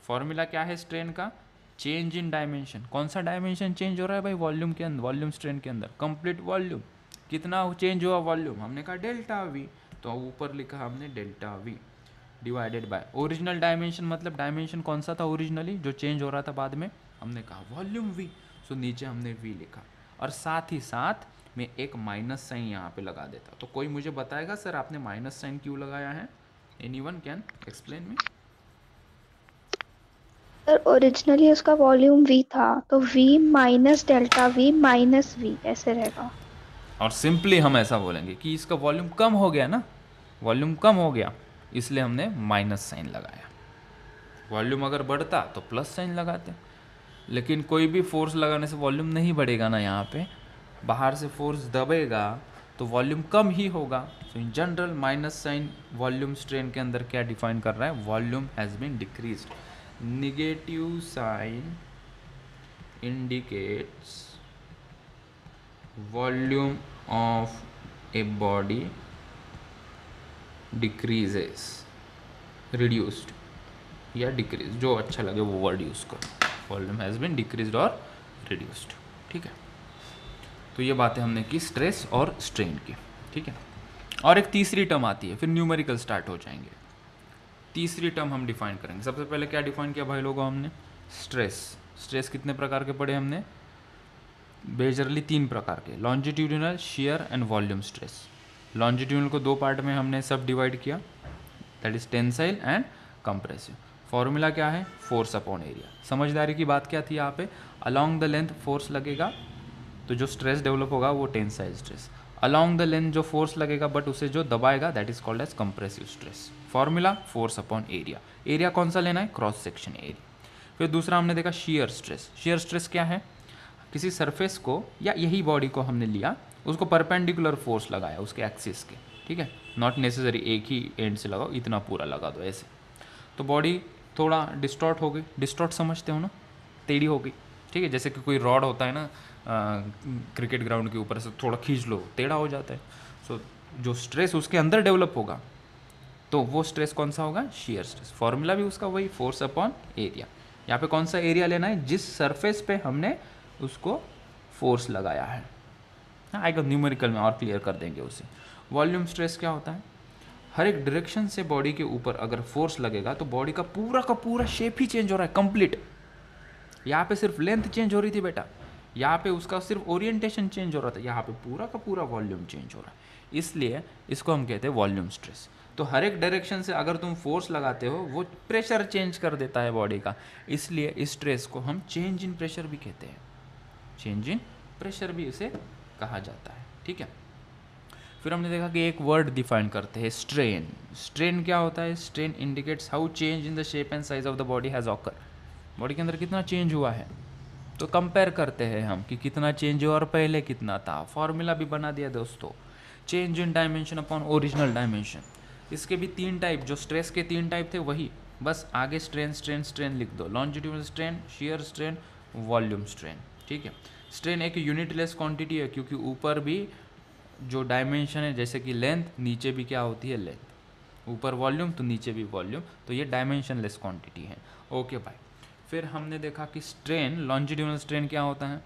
फॉर्मूला क्या है स्ट्रेन का, चेंज इन डायमेंशन। कौन सा डायमेंशन चेंज हो रहा है भाई, वॉल्यूम के अंदर, वॉल्यूम स्ट्रेन के अंदर, कंप्लीट वॉल्यूम। कितना चेंज हुआ वॉल्यूम, हमने कहा डेल्टा वी, तो ऊपर लिखा हमने delta we divided by original dimension, मतलब डायमेंशन कौन सा था ओरिजिनली जो चेंज हो रहा था बाद में, हमने कहा वॉल्यूम वी, सो नीचे हमने वी लिखा। और साथ ही साथ मैं एक माइनस साइन यहाँ पे लगा देता। तो कोई मुझे बताएगा सर आपने माइनस साइन क्यों लगाया है, anyone can explain me. Sir originally उसका वॉल्यूम v था, तो v minus delta v minus v ऐसे रहेगा। और सिंपली हम ऐसा बोलेंगे कि इसका वॉल्यूम कम हो गया ना, वॉल्यूम कम हो गया, इसलिए हमने माइनस साइन लगाया। वॉल्यूम अगर बढ़ता तो प्लस साइन लगाते, लेकिन कोई भी फोर्स लगाने से वॉल्यूम नहीं बढ़ेगा ना, यहाँ पे बाहर से फोर्स दबेगा तो वॉल्यूम कम ही होगा। So in general minus sign volume strain के अंदर क्या डिफाइन कर रहा है, volume has been decreased. Negative sign indicates volume of a body decreases, reduced या डिक्रीज, जो अच्छा लगे वो वर्ड यूज़ करो। वॉल्यूम हैज़ बीन डिक्रीज्ड और रिड्यूस्ड, ठीक है। तो ये बातें हमने की स्ट्रेस और स्ट्रेन की, ठीक है। और एक तीसरी टर्म आती है, फिर न्यूमेरिकल स्टार्ट हो जाएंगे। तीसरी टर्म हम डिफाइन करेंगे। सबसे पहले क्या डिफाइन किया भाई लोगों हमने, स्ट्रेस। स्ट्रेस कितने प्रकार के पढ़े हमने, मेजरली 3 प्रकार के, longitudinal, shear and volume stress. Longitudinal को 2 पार्ट में हमने सब डिवाइड किया, that is tensile and compressive. Formula क्या है, फोर्स अपॉन एरिया। समझदारी की बात क्या थी यहाँ पे, अलॉन्ग द लेंथ फोर्स लगेगा तो जो स्ट्रेस डेवलप होगा वो tensile stress, along the length जो फोर्स लगेगा बट उसे जो दबाएगा that is called as compressive stress. Formula force upon area. Area कौन सा लेना है, क्रॉस सेक्शन एरिया। फिर दूसरा हमने देखा शियर स्ट्रेस। शियर स्ट्रेस क्या है, किसी सरफेस को या यही बॉडी को हमने लिया, उसको परपेंडिकुलर फोर्स लगाया उसके एक्सिस के, ठीक है, नॉट नेसेसरी एक ही एंड से लगाओ, इतना पूरा लगा दो ऐसे, तो बॉडी थोड़ा डिस्टॉर्ट हो गई। डिस्टॉर्ट समझते हो ना, टेढ़ी हो गई, ठीक है। जैसे कि कोई रॉड होता है ना क्रिकेट ग्राउंड के ऊपर से थोड़ा खींच लो, टेढ़ा हो जाता है। सो जो स्ट्रेस उसके अंदर डेवलप होगा तो वो स्ट्रेस कौन सा होगा, शियर स्ट्रेस। फॉर्मूला भी उसका वही, फोर्स अपॉन एरिया। यहाँ पे कौन सा एरिया लेना है, जिस सरफेस पे हमने उसको फोर्स लगाया है। हाँ आएगा न्यूमेरिकल में और क्लियर कर देंगे उसे। वॉल्यूम स्ट्रेस क्या होता है, हर एक डायरेक्शन से बॉडी के ऊपर अगर फोर्स लगेगा तो बॉडी का पूरा शेप ही चेंज हो रहा है कंप्लीट। यहाँ पे सिर्फ लेंथ चेंज हो रही थी बेटा, यहाँ पे उसका सिर्फ ओरिएंटेशन चेंज हो रहा था, यहाँ पे पूरा का पूरा वॉल्यूम चेंज हो रहा है, इसलिए इसको हम कहते हैं वॉल्यूम स्ट्रेस। तो हर एक डायरेक्शन से अगर तुम फोर्स लगाते हो वो प्रेशर चेंज कर देता है बॉडी का, इसलिए इस स्ट्रेस को हम चेंज इन प्रेशर भी कहते हैं, चेंज इन प्रेशर भी इसे कहा जाता है, ठीक है। फिर हमने देखा कि एक वर्ड डिफाइन करते हैं, स्ट्रेन। स्ट्रेन क्या होता है, strain indicates how change in the shape and size of the body has occur. Body के अंदर कितना चेंज हुआ है, तो कंपेयर करते हैं हम कि कितना चेंज हुआ और पहले कितना था। फॉर्मूला भी बना दिया दोस्तों, change in dimension upon original dimension. इसके भी 3 टाइप, जो स्ट्रेस के 3 टाइप थे वही, बस आगे स्ट्रेन स्ट्रेन स्ट्रेन लिख दो, longitudinal strain, shear strain, volume strain, ठीक है। स्ट्रेन एक यूनिटलेस क्वांटिटी है क्योंकि ऊपर भी जो डायमेंशन है जैसे कि लेंथ, नीचे भी क्या होती है लेंथ, ऊपर वॉल्यूम तो नीचे भी वॉल्यूम, तो ये डायमेंशनलेस क्वांटिटी है। ओके भाई, फिर हमने देखा कि स्ट्रेन, लॉन्जिट्यूडनल स्ट्रेन क्या होता है,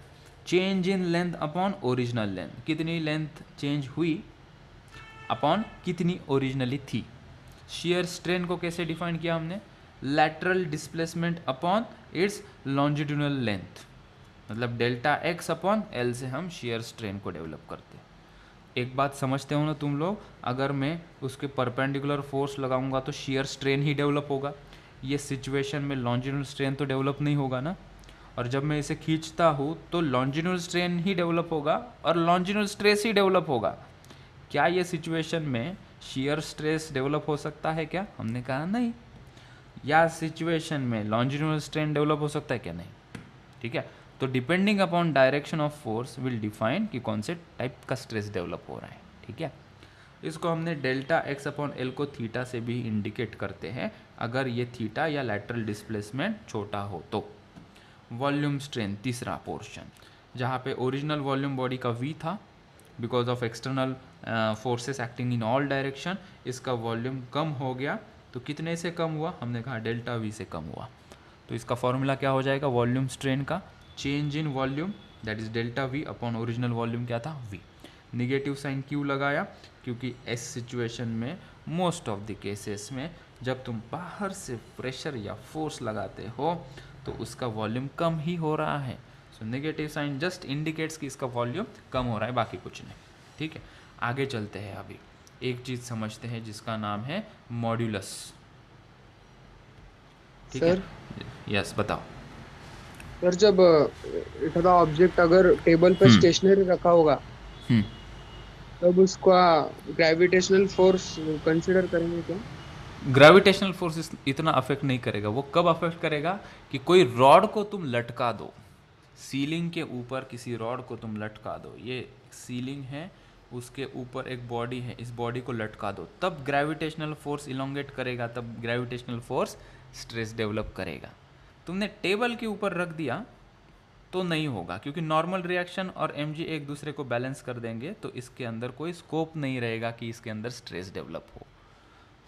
change in length upon original length, कितनी लेंथ चेंज हुई अपॉन कितनी ओरिजिनली थी। शियर स्ट्रेन को कैसे डिफाइन किया हमने, lateral displacement upon its longitudinal length, मतलब डेल्टा एक्स अपॉन एल से हम शियर स्ट्रेन को डेवलप करते हैं। एक बात समझते हो ना तुम लोग, अगर मैं उसके परपेंडिकुलर फोर्स लगाऊंगा तो शियर स्ट्रेन ही डेवलप होगा, ये सिचुएशन में लॉन्जिट्यूडनल स्ट्रेन तो डेवलप नहीं होगा ना। और जब मैं इसे खींचता हूँ तो लॉन्जिट्यूडनल स्ट्रेन ही डेवलप होगा और लॉन्जिट्यूडनल स्ट्रेस ही डेवलप होगा। क्या ये सिचुएशन में शियर स्ट्रेस डेवलप हो सकता है क्या, हमने कहा नहीं। या सिचुएशन में लॉन्जिट्यूडनल स्ट्रेन डेवलप हो सकता है क्या, नहीं। ठीक है। तो depending upon direction of force will define कि कौन से टाइप का स्ट्रेस डेवलप हो रहा है, ठीक है। इसको हमने डेल्टा एक्स अपॉन एल को थीटा से भी इंडिकेट करते हैं अगर ये थीटा या लैटरल डिस्प्लेसमेंट छोटा हो तो। वॉल्यूम स्ट्रेन तीसरा पोर्शन, जहाँ पे ओरिजिनल वॉल्यूम बॉडी का वी था, because of external forces acting in all direction इसका वॉल्यूम कम हो गया। तो कितने से कम हुआ, हमने कहा डेल्टा वी से कम हुआ। तो इसका फॉर्मूला क्या हो जाएगा वॉल्यूम स्ट्रेन का, change in volume that is delta V upon original volume क्या था वी। निगेटिव साइन क्यों लगाया, क्योंकि इस सिचुएशन में मोस्ट ऑफ द केसेस में जब तुम बाहर से प्रेशर या फोर्स लगाते हो तो उसका वॉल्यूम कम ही हो रहा है। So negative sign just indicates कि इसका वॉल्यूम कम हो रहा है, बाकी कुछ नहीं, ठीक है। आगे चलते हैं, अभी एक चीज़ समझते हैं जिसका नाम है मॉड्यूलस, ठीक है। यस बताओ। सर जब एखादा ऑब्जेक्ट अगर टेबल पर स्टेशनरी रखा होगा तब उसका ग्रेविटेशनल फोर्स कंसिडर करेंगे क्या? ग्रेविटेशनल फोर्स इतना अफेक्ट नहीं करेगा। वो कब अफेक्ट करेगा कि कोई रॉड को तुम लटका दो, सीलिंग के ऊपर किसी रॉड को तुम लटका दो, ये सीलिंग है उसके ऊपर एक बॉडी है, इस बॉडी को लटका दो, तब ग्रेविटेशनल फोर्स इलोंगेट करेगा, तब ग्रेविटेशनल फोर्स स्ट्रेस डेवलप करेगा। तुमने टेबल के ऊपर रख दिया तो नहीं होगा, क्योंकि नॉर्मल रिएक्शन और mg एक दूसरे को बैलेंस कर देंगे, तो इसके अंदर कोई स्कोप नहीं रहेगा कि इसके अंदर स्ट्रेस डेवलप हो।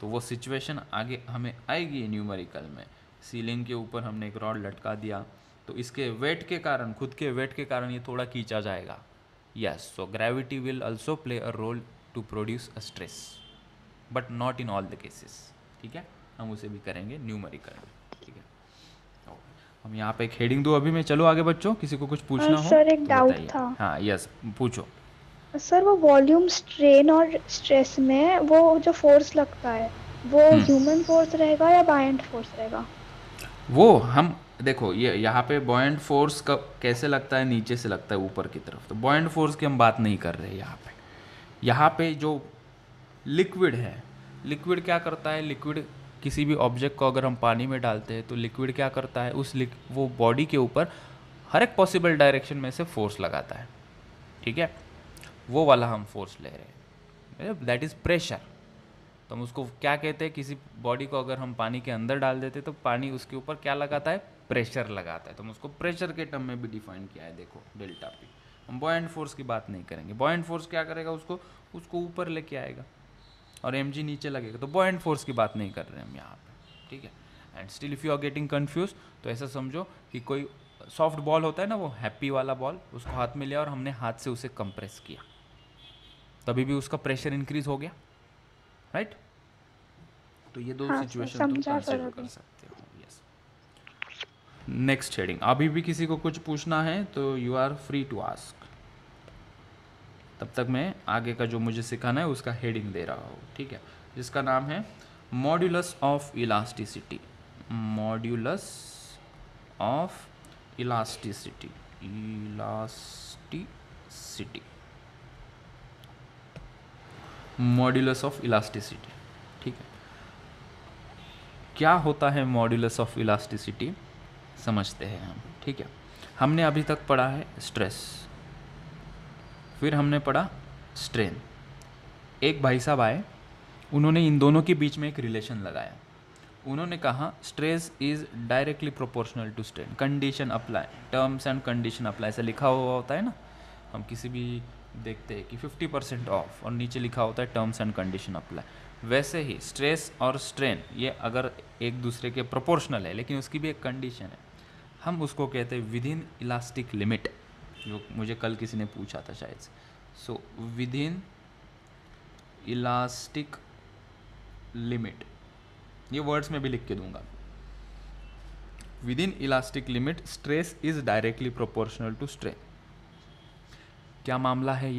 तो वो सिचुएशन आगे हमें आएगी न्यूमेरिकल में। सीलिंग के ऊपर हमने एक रॉड लटका दिया तो इसके वेट के कारण, खुद के वेट के कारण ये थोड़ा खींचा जाएगा। Yes, so gravity will also play a role to produce a stress, but not in all the cases, ठीक है। हम उसे भी करेंगे न्यूमेरिकल में, ठीक है। हम यहाँ पे एक हेडिंग दो अभी मैं, चलो आगे बच्चों, किसी को कुछ पूछना हो सर एक तो डाउट बताइए। था। हाँ यस पूछो। सर वो वॉल्यूम स्ट्रेन और स्ट्रेस में वो जो फोर्स लगता है वो ह्यूमन फोर्स रहेगा या बायएंट फोर्स रहेगा? वो हम देखो, ये यहाँ पे बॉयंट फोर्स का कैसे लगता है, नीचे से लगता है ऊपर की तरफ, तो बॉयंट फोर्स की हम बात नहीं कर रहे यहाँ पे। यहाँ पे जो लिक्विड है, लिक्विड क्या करता है, लिक्विड किसी भी ऑब्जेक्ट को अगर हम पानी में डालते हैं तो लिक्विड क्या करता है, वो बॉडी के ऊपर हर एक पॉसिबल डायरेक्शन में से फोर्स लगाता है, ठीक है। वो वाला हम फोर्स ले रहे हैं, दैट इज़ प्रेशर। तो हम उसको क्या कहते हैं, किसी बॉडी को अगर हम पानी के अंदर डाल देते तो पानी उसके ऊपर क्या लगाता है, प्रेशर लगाता है। तो हम उसको प्रेशर के टर्म में भी डिफाइन किया है, देखो डेल्टा पी। हम बॉयंट फोर्स की बात नहीं करेंगे। बॉयंट फोर्स क्या करेगा, उसको ऊपर लेके आएगा और mg नीचे लगेगा, तो बॉयंट फोर्स की बात नहीं कर रहे हैं हम यहाँ पे, ठीक है। And still if you are getting confuse तो ऐसा समझो कि कोई सॉफ्ट बॉल होता है ना, वो हैप्पी वाला बॉल, उसको हाथ में लिया और हमने हाथ से उसे कंप्रेस किया, तभी भी उसका प्रेशर इंक्रीज हो गया, राइट। तो ये दो सिचुएशन तुम कंसीडर कर सकते हो। Yes, next heading. अभी भी किसी को कुछ पूछना है तो you are free to ask, तब तक मैं आगे का जो मुझे सिखाना है उसका हेडिंग दे रहा हूँ, ठीक है, जिसका नाम है modulus of elasticity. Modulus of elasticity, elasticity, modulus of elasticity, ठीक है। क्या होता है मॉड्यूलस ऑफ इलास्टिसिटी, समझते हैं हम, ठीक है। हमने अभी तक पढ़ा है स्ट्रेस, फिर हमने पढ़ा स्ट्रेन। एक भाई साहब आए, उन्होंने इन दोनों के बीच में एक रिलेशन लगाया। उन्होंने कहा stress is directly proportional to strain, condition apply, terms and condition apply, ऐसा लिखा हुआ होता है ना, हम किसी भी देखते हैं कि 50% ऑफ और नीचे लिखा होता है टर्म्स एंड कंडीशन अप्लाई। वैसे ही स्ट्रेस और स्ट्रेन ये अगर एक दूसरे के प्रोपोर्शनल है, लेकिन उसकी भी एक कंडीशन है, हम उसको कहते हैं विद इन इलास्टिक लिमिट, जो मुझे कल किसी ने पूछा था शायद से। So within elastic limit, ये वर्ड्स में भी लिख के दूंगा। Within elastic limit stress is directly proportional to strain. क्या मामला है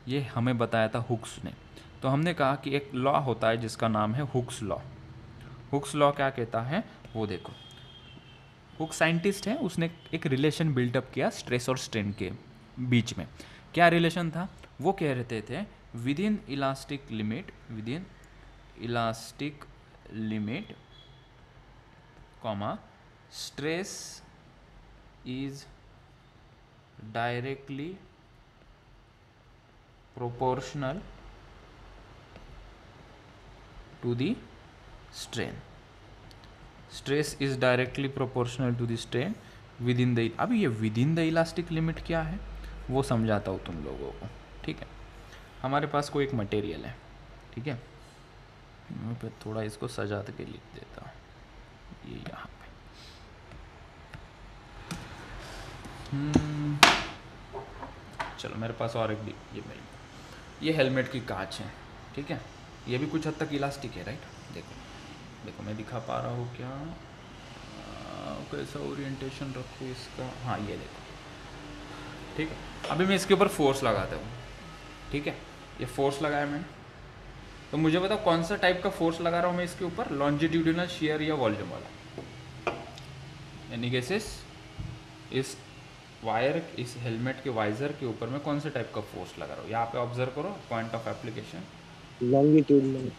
ये हमें बताया था हुक्स ने। तो हमने कहा कि एक लॉ होता है जिसका नाम है हुक्स लॉ। हुक्स लॉ क्या कहता है वो देखो। हुक साइंटिस्ट है, उसने एक रिलेशन बिल्डअप किया स्ट्रेस और स्ट्रेन के बीच में। क्या रिलेशन था, वो कह रहे थे within elastic limit, within elastic limit comma stress is directly proportional to the strain. Stress is directly proportional to the strain within the, अब ये within the elastic limit क्या है वो समझाता हूँ तुम लोगों को, ठीक है। हमारे पास कोई एक मटेरियल है, ठीक है, मैं पे थोड़ा इसको सजा के लिख देता हूँ, ये यहाँ पे चलो मेरे पास और एक ये मेरी ये हेलमेट की कांच है, ठीक है, ये भी कुछ हद तक इलास्टिक है, राइट। देखो देखो मैं दिखा पा रहा हूँ क्या, कैसा ओरिएंटेशन रखूँ इसका, हाँ ये देखो, ठीक है। अभी मैं इसके ऊपर फोर्स लगाता हूँ, ठीक है, ये फोर्स लगाया मैंने, तो मुझे बताओ कौन सा टाइप का फोर्स लगा रहा हूँ मैं इसके ऊपर, लॉन्जिट्यूडिनल शेयर या वॉल्यूम वाला। यानी केसेस इस वायर, इस हेलमेट के वाइजर के ऊपर मैं कौन से टाइप का फोर्स लगा रहा हूँ, यहाँ पे ऑब्जर्व करो, पॉइंट ऑफ एप्लीकेशन लॉन्गिट्यूडनल।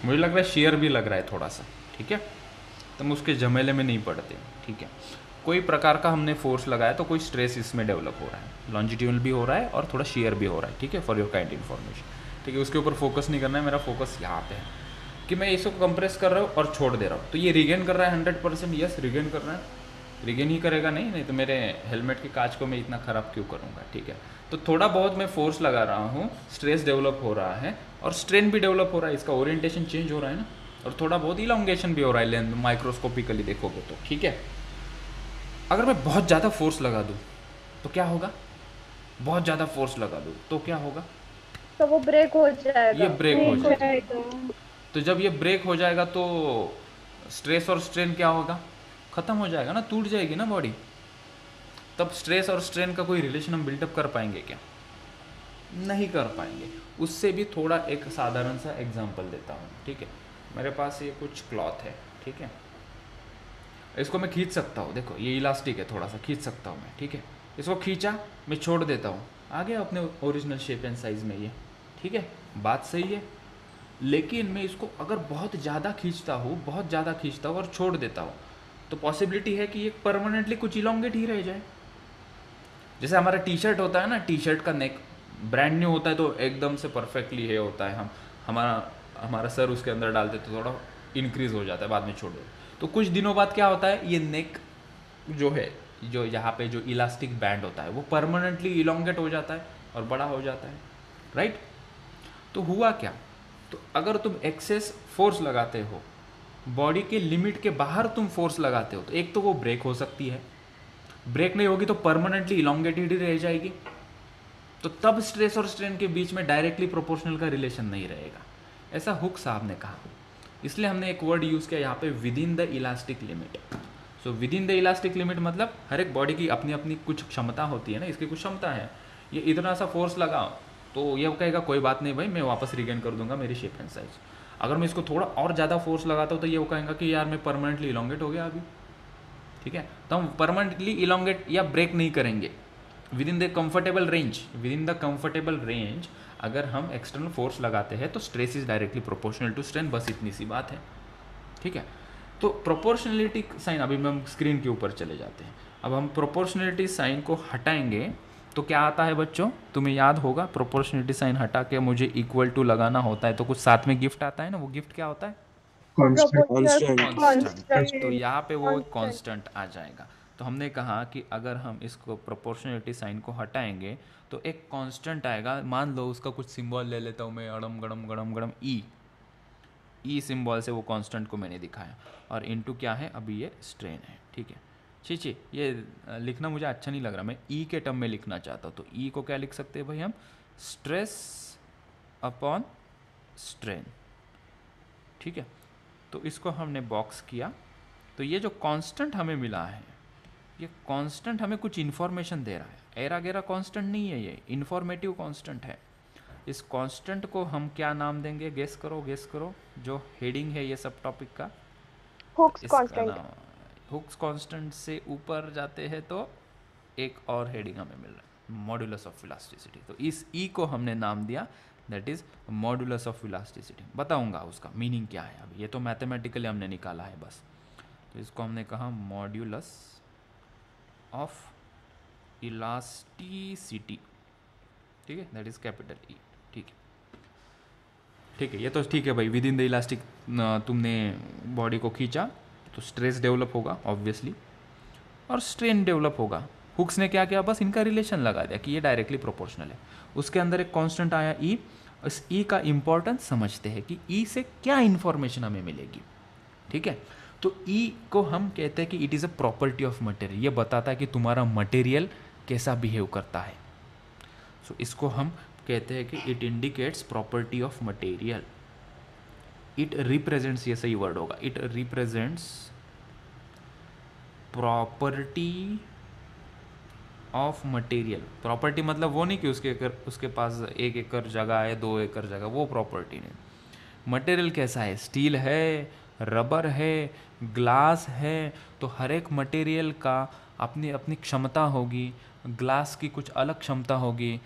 मुझे लग रहा है शेयर भी लग रहा है थोड़ा सा, ठीक है, तो हम उसके झमेले में नहीं पड़ते, ठीक है। कोई प्रकार का हमने फोर्स लगाया तो कोई स्ट्रेस इसमें डेवलप हो रहा है, लॉन्जिट्यूडनल भी हो रहा है और थोड़ा शेयर भी हो रहा है, ठीक है, फॉर योर काइंड इन्फॉर्मेशन, ठीक है। उसके ऊपर फोकस नहीं करना है, मेरा फोकस यहाँ पे है कि मैं इसको कंप्रेस कर रहा हूँ और छोड़ दे रहा हूँ, तो ये रिगेन कर रहा है 100%, यस रिगेन कर रहा है, रिगेन ही करेगा, नहीं तो मेरे हेलमेट के कांच को मैं इतना ख़राब क्यों करूँगा, ठीक है। तो थोड़ा बहुत मैं फोर्स लगा रहा हूँ, स्ट्रेस डेवलप हो रहा है और स्ट्रेन भी डेवलप हो रहा है, इसका ओरिएंटेशन चेंज हो रहा है ना, और थोड़ा बहुत इलॉन्गेशन भी हो रहा है लेंथ, माइक्रोस्कोपिकली देखोगे तो, ठीक है। अगर मैं बहुत ज़्यादा फोर्स लगा दूँ तो क्या होगा, बहुत ज़्यादा फोर्स लगा दूँ तो क्या होगा, तो वो ब्रेक हो जाएगा, ये ब्रेक हो जाएगा। तो जब ये ब्रेक हो जाएगा तो स्ट्रेस और स्ट्रेन क्या होगा, ख़त्म हो जाएगा ना, टूट जाएगी ना बॉडी। तब स्ट्रेस और स्ट्रेन का कोई रिलेशन हम बिल्डअप कर पाएंगे क्या, नहीं कर पाएंगे। उससे भी थोड़ा एक साधारण सा एग्जांपल देता हूँ, ठीक है। मेरे पास ये कुछ क्लॉथ है, ठीक है, इसको मैं खींच सकता हूँ, देखो ये इलास्टिक है, थोड़ा सा खींच सकता हूँ मैं, ठीक है। इसको खींचा, मैं छोड़ देता हूँ, आ गया अपने ओरिजिनल शेप एंड साइज़ में ये, ठीक है, बात सही है। लेकिन मैं इसको अगर बहुत ज़्यादा खींचता हूँ, बहुत ज़्यादा खींचता हूँ और छोड़ देता हूँ, तो पॉसिबिलिटी है कि ये परमानेंटली कुछ इलोंगेट ही रह जाए। जैसे हमारा टी शर्ट होता है ना, टी शर्ट का नेक ब्रांड न्यू होता है तो एकदम से परफेक्टली है होता है, हम हमारा सर उसके अंदर डालते तो थोड़ा इंक्रीज हो जाता है, बाद में छोड़ दो तो कुछ दिनों बाद क्या होता है, ये नेक जो है, जो यहाँ पे जो इलास्टिक बैंड होता है वो परमानेंटली इलोंगेट हो जाता है और बड़ा हो जाता है, राइट। तो हुआ क्या, तो अगर तुम एक्सेस फोर्स लगाते हो, बॉडी के लिमिट के बाहर तुम फोर्स लगाते हो, तो एक तो वो ब्रेक हो सकती है, ब्रेक नहीं होगी तो परमानेंटली इलोंगेटेड ही रह जाएगी, तो तब स्ट्रेस और स्ट्रेन के बीच में डायरेक्टली प्रोपोर्शनल का रिलेशन नहीं रहेगा, ऐसा हुक साहब ने कहा। इसलिए हमने एक वर्ड यूज़ किया यहाँ पे, with in the elastic limit. So within the elastic limit मतलब हर एक बॉडी की अपनी अपनी कुछ क्षमता होती है ना, इसकी कुछ क्षमता है, ये इतना सा फोर्स लगा तो ये कहेगा कोई बात नहीं भाई, मैं वापस रिगेन कर दूंगा मेरी शेप एंड साइज। अगर मैं इसको थोड़ा और ज़्यादा फोर्स लगाता हूँ तो ये वो कहेगा कि यार मैं परमानेंटली इलोंगेट हो गया अभी, ठीक है। तो हम परमानेंटली इलोंगेट या ब्रेक नहीं करेंगे, within the comfortable range, within the comfortable range अगर हम एक्सटर्नल फोर्स लगाते हैं तो stress is directly proportional to strain, बस इतनी सी बात है, ठीक है। तो प्रोपोर्शनलिटी साइन, अभी हम स्क्रीन के ऊपर चले जाते हैं, अब हम प्रोपोर्शनलिटी साइन को हटाएंगे तो क्या आता है बच्चों, तुम्हें याद होगा, प्रोपोर्शनलिटी साइन हटा के मुझे इक्वल टू लगाना होता है तो कुछ साथ में गिफ्ट आता है ना, वो गिफ्ट क्या होता है, कांस्टेंट। तो यहाँ पे वो कांस्टेंट आ जाएगा। तो हमने कहा कि अगर हम इसको प्रोपोर्शनलिटी साइन को हटाएंगे तो एक कांस्टेंट आएगा, मान लो उसका कुछ सिंबल ले लेता हूँ मैं, अड़म गड़म गड़म गड़म ई सिंबल से वो कांस्टेंट को मैंने दिखाया, और इनटू क्या है, अभी ये स्ट्रेन है, ठीक है। छी ये लिखना मुझे अच्छा नहीं लग रहा, मैं ई के टर्म में लिखना चाहता हूँ, तो ई को क्या लिख सकते हैं भाई हम, स्ट्रेस अपॉन स्ट्रेन, ठीक है। तो इसको हमने बॉक्स किया, तो ये जो कांस्टेंट हमें मिला है, ये कांस्टेंट हमें कुछ इन्फॉर्मेशन दे रहा है, एरा गेरा कांस्टेंट नहीं है, ये इन्फॉर्मेटिव कांस्टेंट है। इस कांस्टेंट को हम क्या नाम देंगे, गेस करो, जो हेडिंग है ये सब टॉपिक का, हुक्स कांस्टेंट। हुक्स कांस्टेंट से ऊपर जाते हैं तो एक और हेडिंग हमें मिल रहा है, मॉड्यूलस ऑफ इलास्टिसिटी। तो इस ई को हमने नाम दिया, that is modulus of elasticity. बताऊंगा उसका मीनिंग क्या है, अभी ये तो मैथमेटिकली हमने निकाला है बस। तो इसको हमने कहा मॉड्यूलस ऑफ इलास्टिसिटी, ठीक है, दैट इज कैपिटल ई। ठीक है, ठीक है, ये तो ठीक है भाई, विद इन द इलास्टिक तुमने बॉडी को खींचा तो स्ट्रेस डेवलप होगा ऑब्वियसली, और स्ट्रेन डेवलप होगा। हुक्स ने क्या किया, बस इनका रिलेशन लगा दिया कि ये डायरेक्टली प्रोपोर्शनल है। उसके अंदर एक कांस्टेंट आया ई, इस ई का इंपॉर्टेंस समझते हैं कि ई से क्या इंफॉर्मेशन हमें मिलेगी। ठीक है, तो ई को हम कहते हैं कि it is a property of material, ये बताता है कि तुम्हारा मटेरियल कैसा बिहेव करता है। सो इसको हम कहते हैं कि it indicates property of material. It represents, ये सही वर्ड होगा, it represents property of material. Property मतलब वो नहीं कि उसके पास 1 एकड़ जगह है, 2 एकड़ जगह, वो प्रॉपर्टी नहीं। मटेरियल कैसा है, स्टील है, रबर है, ग्लास है, तो हर एक मटेरियल का अपनी अपनी क्षमता होगी। ग्लास की कुछ अलग क्षमता होगी,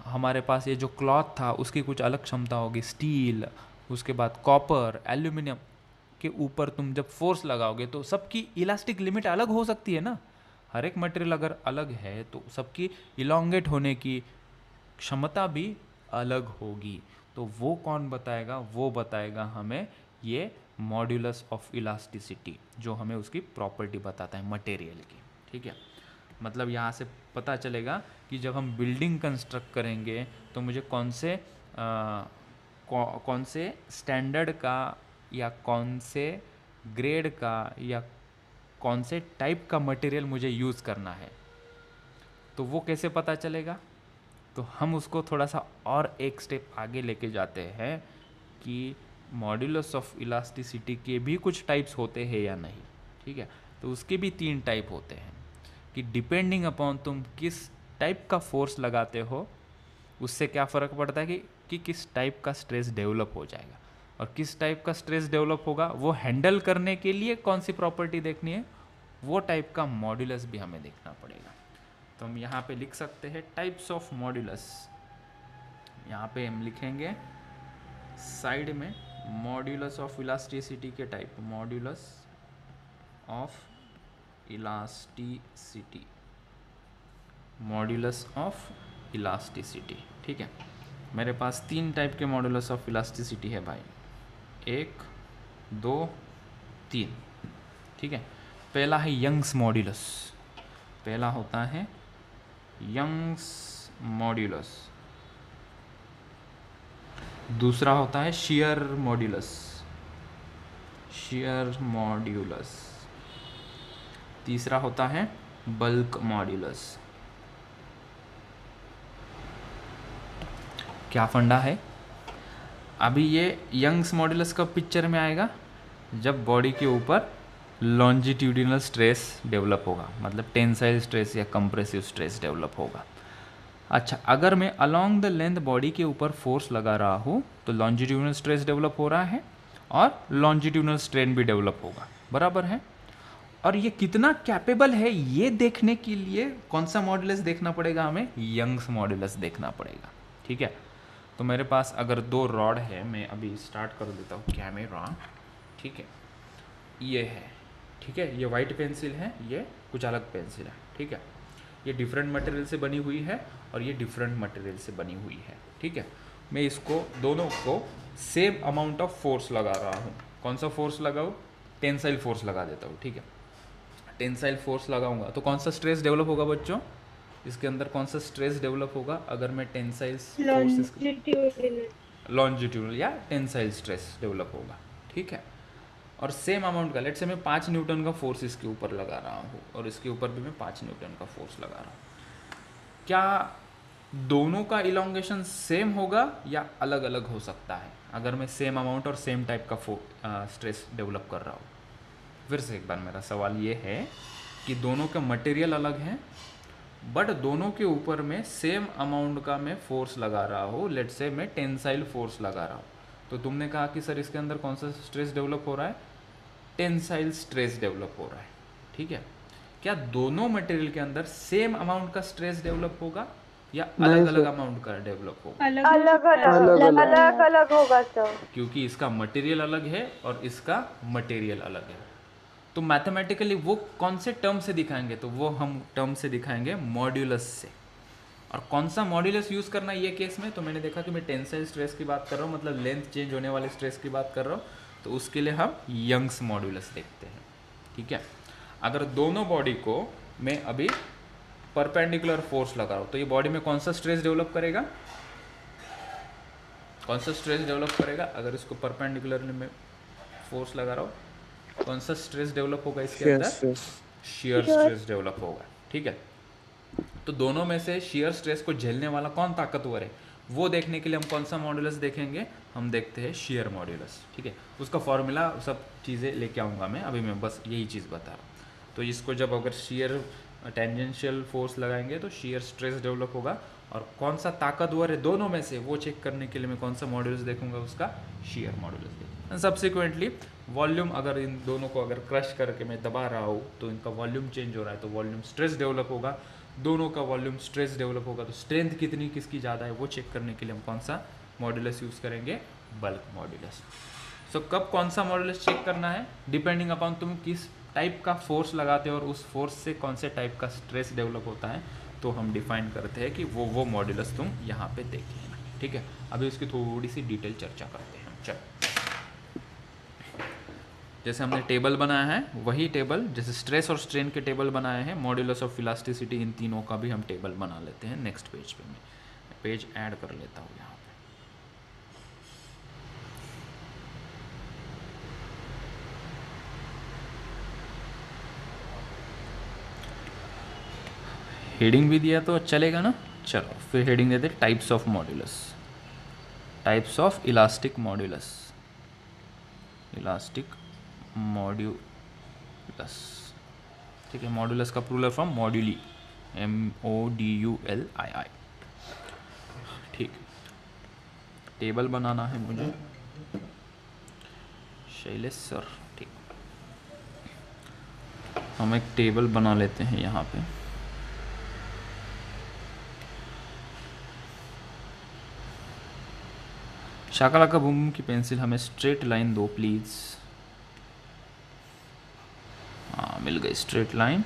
हमारे पास ये जो क्लॉथ था उसकी कुछ अलग क्षमता होगी, स्टील, उसके बाद कॉपर, एल्यूमिनियम के ऊपर तुम जब फोर्स लगाओगे तो सबकी इलास्टिक लिमिट अलग हो सकती है ना। हर एक मटेरियल अगर अलग है तो सबकी इलोंगेट होने की क्षमता भी अलग होगी। तो वो कौन बताएगा, वो बताएगा हमें ये मॉड्यूलस ऑफ इलास्टिसिटी, जो हमें उसकी प्रॉपर्टी बताता है मटेरियल की। ठीक है, मतलब यहाँ से पता चलेगा कि जब हम बिल्डिंग कंस्ट्रक्ट करेंगे तो मुझे कौन से स्टैंडर्ड का या कौन से ग्रेड का या कौन से टाइप का मटेरियल मुझे यूज़ करना है। तो वो कैसे पता चलेगा, तो हम उसको थोड़ा सा और एक स्टेप आगे लेके जाते हैं कि मॉड्यूलस ऑफ इलास्टिसिटी के भी कुछ टाइप्स होते हैं या नहीं। ठीक है, तो उसके भी 3 टाइप होते हैं कि डिपेंडिंग अपॉन तुम किस टाइप का फोर्स लगाते हो उससे क्या फ़र्क पड़ता है कि किस टाइप का स्ट्रेस डेवलप हो जाएगा, और किस टाइप का स्ट्रेस डेवलप होगा वो हैंडल करने के लिए कौन सी प्रॉपर्टी देखनी है, वो टाइप का मॉड्यूलस भी हमें देखना पड़ेगा। तो हम यहाँ पे लिख सकते हैं टाइप्स ऑफ मॉड्यूलस। यहाँ पे हम लिखेंगे साइड में मॉड्यूलस ऑफ इलास्टिसिटी के type, modulus of elasticity, modulus of elasticity. ठीक है, मेरे पास 3 टाइप के मॉड्यूलस ऑफ इलास्टिसिटी है भाई, 1, 2, 3। ठीक है, पहला है यंग्स मॉड्यूलस, पहला होता है यंग्स मॉड्यूलस। दूसरा होता है शियर मॉड्यूलस, शियर मॉड्यूलस। तीसरा होता है बल्क मॉड्यूलस। क्या फंडा है, अभी ये यंग्स मॉड्यूलस कब पिक्चर में आएगा, जब बॉडी के ऊपर लॉन्जिट्यूडिनल स्ट्रेस डेवलप होगा, मतलब टेंसाइल स्ट्रेस या कंप्रेसिव स्ट्रेस डेवलप होगा। अच्छा, अगर मैं अलोंग द लेंथ बॉडी के ऊपर फोर्स लगा रहा हूँ तो लॉन्जिट्यूडिनल स्ट्रेस डेवलप हो रहा है और लॉन्जिट्यूडिनल स्ट्रेन भी डेवलप होगा, बराबर है। और ये कितना कैपेबल है ये देखने के लिए कौन सा मॉड्यूलस देखना पड़ेगा, हमें यंग्स मॉड्यूलस देखना पड़ेगा। ठीक है, तो मेरे पास अगर 2 रॉड है, मैं अभी स्टार्ट कर देता हूँ कैमरा। ठीक है, ये है, ठीक है, ये वाइट पेंसिल है, ये कुछ अलग पेंसिल है। ठीक है, ये डिफरेंट मटेरियल से बनी हुई है और ये डिफरेंट मटेरियल से बनी हुई है। ठीक है, मैं इसको दोनों को सेम अमाउंट ऑफ फोर्स लगा रहा हूँ। कौन सा फोर्स लगाऊँ, टेंसाइल फोर्स लगा देता हूँ। ठीक है, टेंसाइल फोर्स लगाऊंगा तो कौन सा स्ट्रेस डेवलप होगा बच्चों, इसके अंदर कौन सा स्ट्रेस डेवलप होगा अगर मैं टेंसाइल लॉन्जिट्यूडनल या टेंसाइल स्ट्रेस डेवलप होगा। ठीक है, और सेम अमाउंट का, लेट से मैं 5 न्यूटन का फोर्स इसके ऊपर लगा रहा हूँ और इसके ऊपर भी मैं 5 न्यूटन का फोर्स लगा रहा हूँ। क्या दोनों का इलोंगेशन सेम होगा या अलग अलग हो सकता है अगर मैं सेम अमाउंट और सेम टाइप का स्ट्रेस डेवलप कर रहा हूँ। फिर से एक बार मेरा सवाल ये है कि दोनों का मटेरियल अलग है बट दोनों के ऊपर में सेम अमाउंट का मैं फोर्स लगा रहा हूँ, लेट से मैं टेंसाइल फोर्स लगा रहा हूँ। तो तुमने कहा कि सर इसके अंदर कौन सा स्ट्रेस डेवलप हो रहा है, टेंसाइल स्ट्रेस डेवलप हो रहा है। ठीक है, क्या दोनों मटेरियल के अंदर सेम अमाउंट का स्ट्रेस डेवलप होगा या अलग अलग अमाउंट का डेवलप होगा? अलग अलग होगा सर, क्योंकि इसका मटेरियल अलग है और इसका मटेरियल अलग है। तो मैथमेटिकली वो कौन से टर्म से दिखाएंगे, तो वो हम टर्म से दिखाएंगे मॉड्यूलस से। और कौन सा मॉड्यूलस यूज़ करना है ये केस में, तो मैंने देखा कि मैं टेंसाइल स्ट्रेस की बात कर रहा हूँ, मतलब लेंथ चेंज होने वाले स्ट्रेस की बात कर रहा हूँ, तो उसके लिए हम यंग्स मॉड्यूलस देखते हैं। ठीक है, अगर दोनों बॉडी को मैं अभी परपेंडिकुलर फोर्स लगा रहा हूँ तो ये बॉडी में कौन सा स्ट्रेस डेवलप करेगा, कौन सा स्ट्रेस डेवलप करेगा, अगर इसको परपेंडिकुलरली मैं फोर्स लगा रहा हूँ कौन सा स्ट्रेस डेवलप होगा इसके अंदर, शियर स्ट्रेस डेवलप होगा। ठीक है, तो दोनों में से शियर स्ट्रेस को झेलने वाला कौन ताकतवर है वो देखने के लिए हम कौन सा मॉड्यूलस देखेंगे, हम देखते हैं शियर मॉड्यूलस। ठीक है, उसका फॉर्मूला सब चीज़ें लेके आऊँगा मैं, अभी मैं बस यही चीज़ बता रहा हूँ। तो इसको जब अगर शियर टेंजेंशियल फोर्स लगाएंगे तो शियर स्ट्रेस डेवलप होगा, और कौन सा ताकतवर है दोनों में से वो चेक करने के लिए मैं कौन सा मॉड्यूलस देखूंगा, उसका शियर मॉड्यूलस देखूंगा। सब्सिक्वेंटली वॉल्यूम, अगर इन दोनों को अगर क्रश करके मैं दबा रहा हूँ तो इनका वॉल्यूम चेंज हो रहा है, तो वॉल्यूम स्ट्रेस डेवलप होगा, दोनों का वॉल्यूम स्ट्रेस डेवलप होगा, तो स्ट्रेंथ कितनी किसकी ज़्यादा है वो चेक करने के लिए हम कौन सा मॉड्यूलस यूज़ करेंगे, बल्क मॉड्यूलस। सो कब कौन सा मॉड्यूलस चेक करना है, डिपेंडिंग अपॉन तुम किस टाइप का फोर्स लगाते हो और उस फोर्स से कौन से टाइप का स्ट्रेस डेवलप होता है, तो हम डिफाइन करते हैं कि वो मॉड्यूलस तुम यहाँ पे देख लेना। ठीक है, अभी उसकी थोड़ी सी डिटेल चर्चा करते हैं। चलो, जैसे हमने टेबल बनाया है वही टेबल, जैसे स्ट्रेस और स्ट्रेन के टेबल बनाए हैं, मॉड्यूलस ऑफ इलास्टिसिटी, इन तीनों का भी हम टेबल बना लेते हैं। नेक्स्ट पेज पे मैं पेज ऐड कर लेता हूँ यहाँ पे। हेडिंग भी दिया तो चलेगा ना। चलो फिर हेडिंग देते types of modulus, types of elastic modulus, elastic modulus. ठीक है, मॉड्यूलस का प्लूरल फॉर्म मॉड्यूली, MODULII। ठीक, टेबल बनाना है मुझे, शैलेश सर। ठीक, हम एक टेबल बना लेते हैं यहाँ पे। शाकालाका बूम की पेंसिल, हमें स्ट्रेट लाइन दो प्लीज़। हाँ, मिल गई स्ट्रेट लाइन,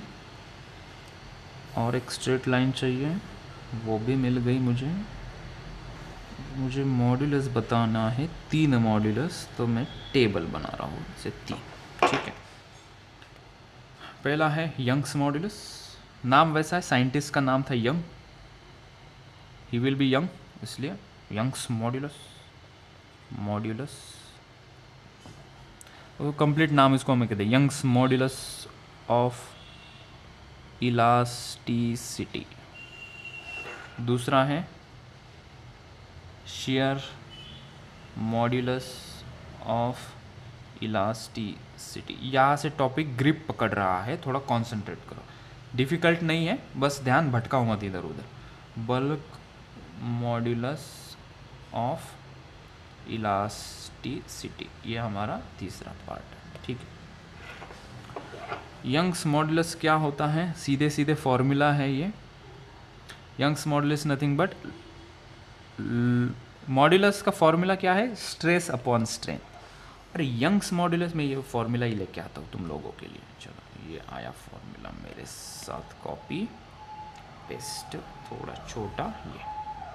और एक स्ट्रेट लाइन चाहिए, वो भी मिल गई मुझे। मुझे मॉड्यूलस बताना है 3 मॉड्यूलस, तो मैं टेबल बना रहा हूँ से 3। ठीक है, पहला है यंग्स मॉड्यूलस, नाम वैसा है, साइंटिस्ट का नाम था young, he will be young, इसलिए यंग्स मॉड्यूलस। मॉड्यूलस वो कंप्लीट नाम इसको हमें कहते हैं यंग्स मॉड्यूलस ऑफ इलास्टिसिटी। दूसरा है शियर मॉड्यूलस ऑफ इलास्टिसिटी। यहाँ से टॉपिक ग्रिप पकड़ रहा है, थोड़ा कंसंट्रेट करो, डिफ़िकल्ट नहीं है, बस ध्यान भटकाओ मत इधर उधर। बल्क मॉड्यूलस ऑफ इलास्टिसिटी, ये हमारा तीसरा पार्ट है। ठीक है, यंग्स मॉड्यूलस क्या होता है, सीधे सीधे फॉर्मूला है ये। Young's modulus nothing but, modulus का फॉर्मूला क्या है, स्ट्रेस अपॉन स्ट्रेन। अरे यंग्स मॉड्यूलस में ये फॉर्मूला ही लेके आता हूँ तुम लोगों के लिए। चलो, ये आया फॉर्मूला मेरे साथ, कॉपी पेस्ट, थोड़ा छोटा ये।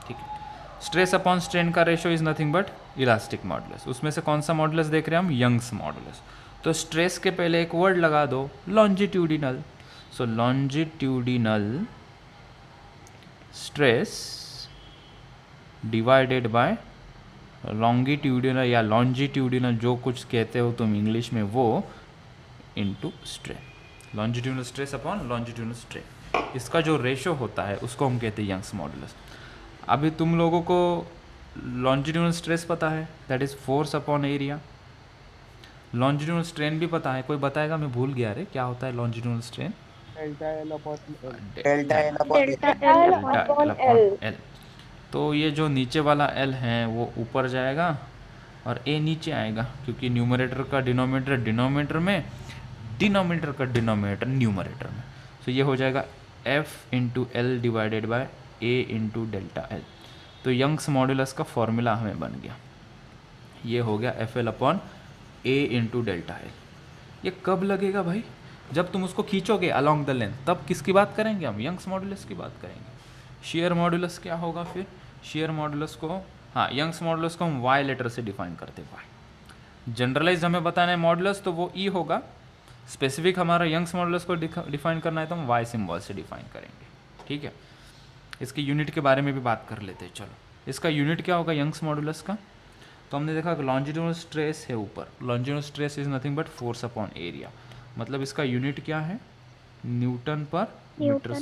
ठीक है, स्ट्रेस अपॉन स्ट्रेन का ratio is nothing but elastic modulus. उसमें से कौन सा मॉडुलस देख रहे हैं हम, यंग्स मॉडुलस। तो स्ट्रेस के पहले एक वर्ड लगा दो, लॉन्जिट्यूडिनल। सो longitudinal stress divided bye longitudinal या लॉन्जिट्यूडिनल, जो कुछ कहते हो तुम इंग्लिश में, वो into strain. Longitudinal stress upon longitudinal strain, इसका जो रेशो होता है उसको हम कहते हैं यंग्स मॉडुलस। अभी तुम लोगों को लॉन्जिट्यूडिनल स्ट्रेस पता है, that is force upon area. Longitudinal strain भी पता है, कोई बताएगा, मैं भूल गया रे, क्या होता है लॉन्जिट्यूडिनल स्ट्रेन? Delta L. तो ये जो नीचे वाला एल है वो ऊपर जाएगा और ए नीचे आएगा, क्योंकि न्यूमरेटर का डिनोमिनेटर डिनोमिनेटर में, डिनोमिनेटर का डिनोमिनेटर न्यूमरेटर में। तो ये हो जाएगा F into L divided by A into delta L. तो यंग्स मॉडुलस का फॉर्मूला हमें बन गया, ये हो गया एफ एल अपॉन ए इंटू डेल्टा एल। ये कब लगेगा भाई? जब तुम उसको खींचोगे अलोंग द लेंथ, तब किसकी बात करेंगे हम? यंग्स मॉडुलस की बात करेंगे। शेयर मॉडुलस क्या होगा फिर? शेयर मॉडुलस को, हाँ, यंग्स मॉडुलस को हम वाई लेटर से डिफाइन करते हैं। वाई जनरलाइज हमें बताना है मॉडुलस, तो वो ई होगा। स्पेसिफिक हमारा यंग्स मॉडुलस को डिफाइन करना है तो हम वाई सिंबल से डिफाइन करेंगे। ठीक है, इसकी यूनिट के बारे में भी बात कर लेते हैं। चलो, इसका यूनिट क्या होगा यंग्स मॉडुलस का? तो हमने देखा लॉन्जिट्यूडनल स्ट्रेस है ऊपर, longitudinal stress is nothing but force upon area. मतलब इसका यूनिट क्या है? Newton per metre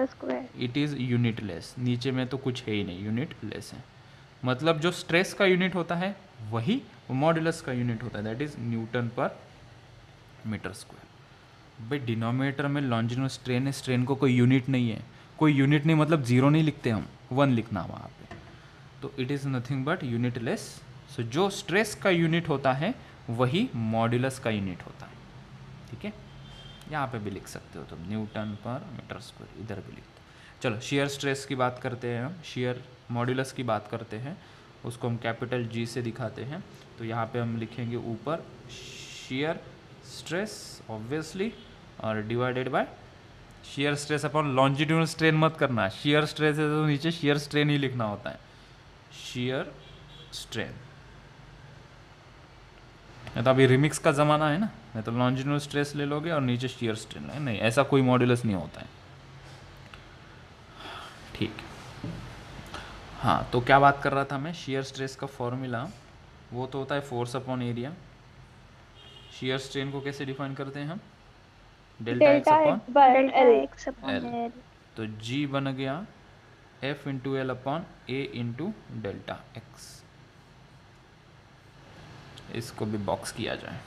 square. It is unitless. नीचे में तो कुछ है ही नहीं, यूनिटलेस है। मतलब जो स्ट्रेस का यूनिट होता है वही मॉडुलस का यूनिट होता है, that is Newton per metre square. भाई डिनोमिनेटर में लॉन्जिट्यूडनल स्ट्रेन है, स्ट्रेन को कोई यूनिट नहीं है। कोई यूनिट नहीं मतलब जीरो नहीं लिखते हम, 1 लिखना वहाँ पे। तो it is nothing but unitless. So जो स्ट्रेस का यूनिट होता है वही मॉडुलस का यूनिट होता है। ठीक है, यहाँ पे भी लिख सकते हो तुम, न्यूटन पर मीटर स्क्वायर, इधर भी लिखते हो। चलो शेयर स्ट्रेस की बात करते हैं हम, शेयर मॉडुलस की बात करते हैं। उसको हम कैपिटल जी से दिखाते हैं। तो यहाँ पे हम लिखेंगे ऊपर शेयर स्ट्रेस ऑब्वियसली, और divided by shear stress upon longitudinal strain मत करना। शेयर स्ट्रेस है तो नीचे शेयर स्ट्रेन ही लिखना होता है, शेयर स्ट्रेन। तो अभी रिमिक्स का ज़माना है ना, नहीं तो लॉन्जिट्यूडनल स्ट्रेस ले लोगे और नीचे शेयर स्ट्रेन है। नहीं, ऐसा कोई मॉडुलस नहीं होता है। ठीक, हाँ, तो क्या बात कर रहा था मैं? शेयर स्ट्रेस का फॉर्मूला वो तो होता है force upon area. Shear strain को कैसे डिफाइन करते हैं हम? Delta x upon L. तो जी बन गया एफ इंटू एल अपॉन ए इंटू डेल्टा एक्स। इसको भी बॉक्स किया जाए।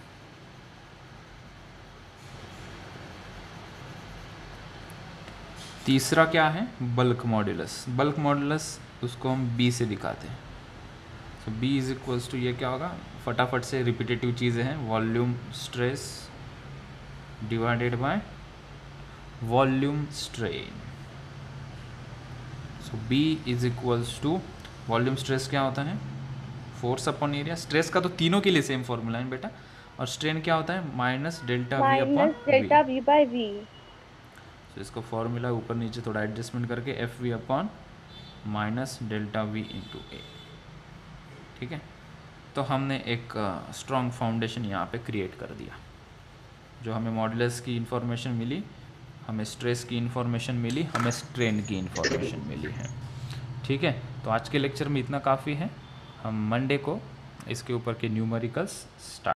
तीसरा क्या है? Bulk modulus. बल्क मॉडुलस उसको हम बी से दिखाते हैं। तो बी इज इक्वल्स टू, ये क्या होगा? फटाफट से रिपीटेटिव चीज़ें हैं, volume stress divided by volume strain. So B is equals to, volume stress क्या होता है? Force upon area. स्ट्रेस का तो तीनों के लिए सेम फॉर्मूला है बेटा। और स्ट्रेन क्या होता है? Minus delta V upon V by V. तो इसको फॉर्मूला ऊपर नीचे थोड़ा एडजस्टमेंट करके F V upon minus delta V into A. ठीक है, तो हमने एक स्ट्रॉन्ग फाउंडेशन यहाँ पे क्रिएट कर दिया। जो हमें मॉडुलस की इंफॉर्मेशन मिली, हमें स्ट्रेस की इंफॉर्मेशन मिली, हमें स्ट्रेन की इंफॉर्मेशन मिली है। ठीक है, तो आज के लेक्चर में इतना काफ़ी है। हम मंडे को इसके ऊपर के न्यूमेरिकल्स स्टार्ट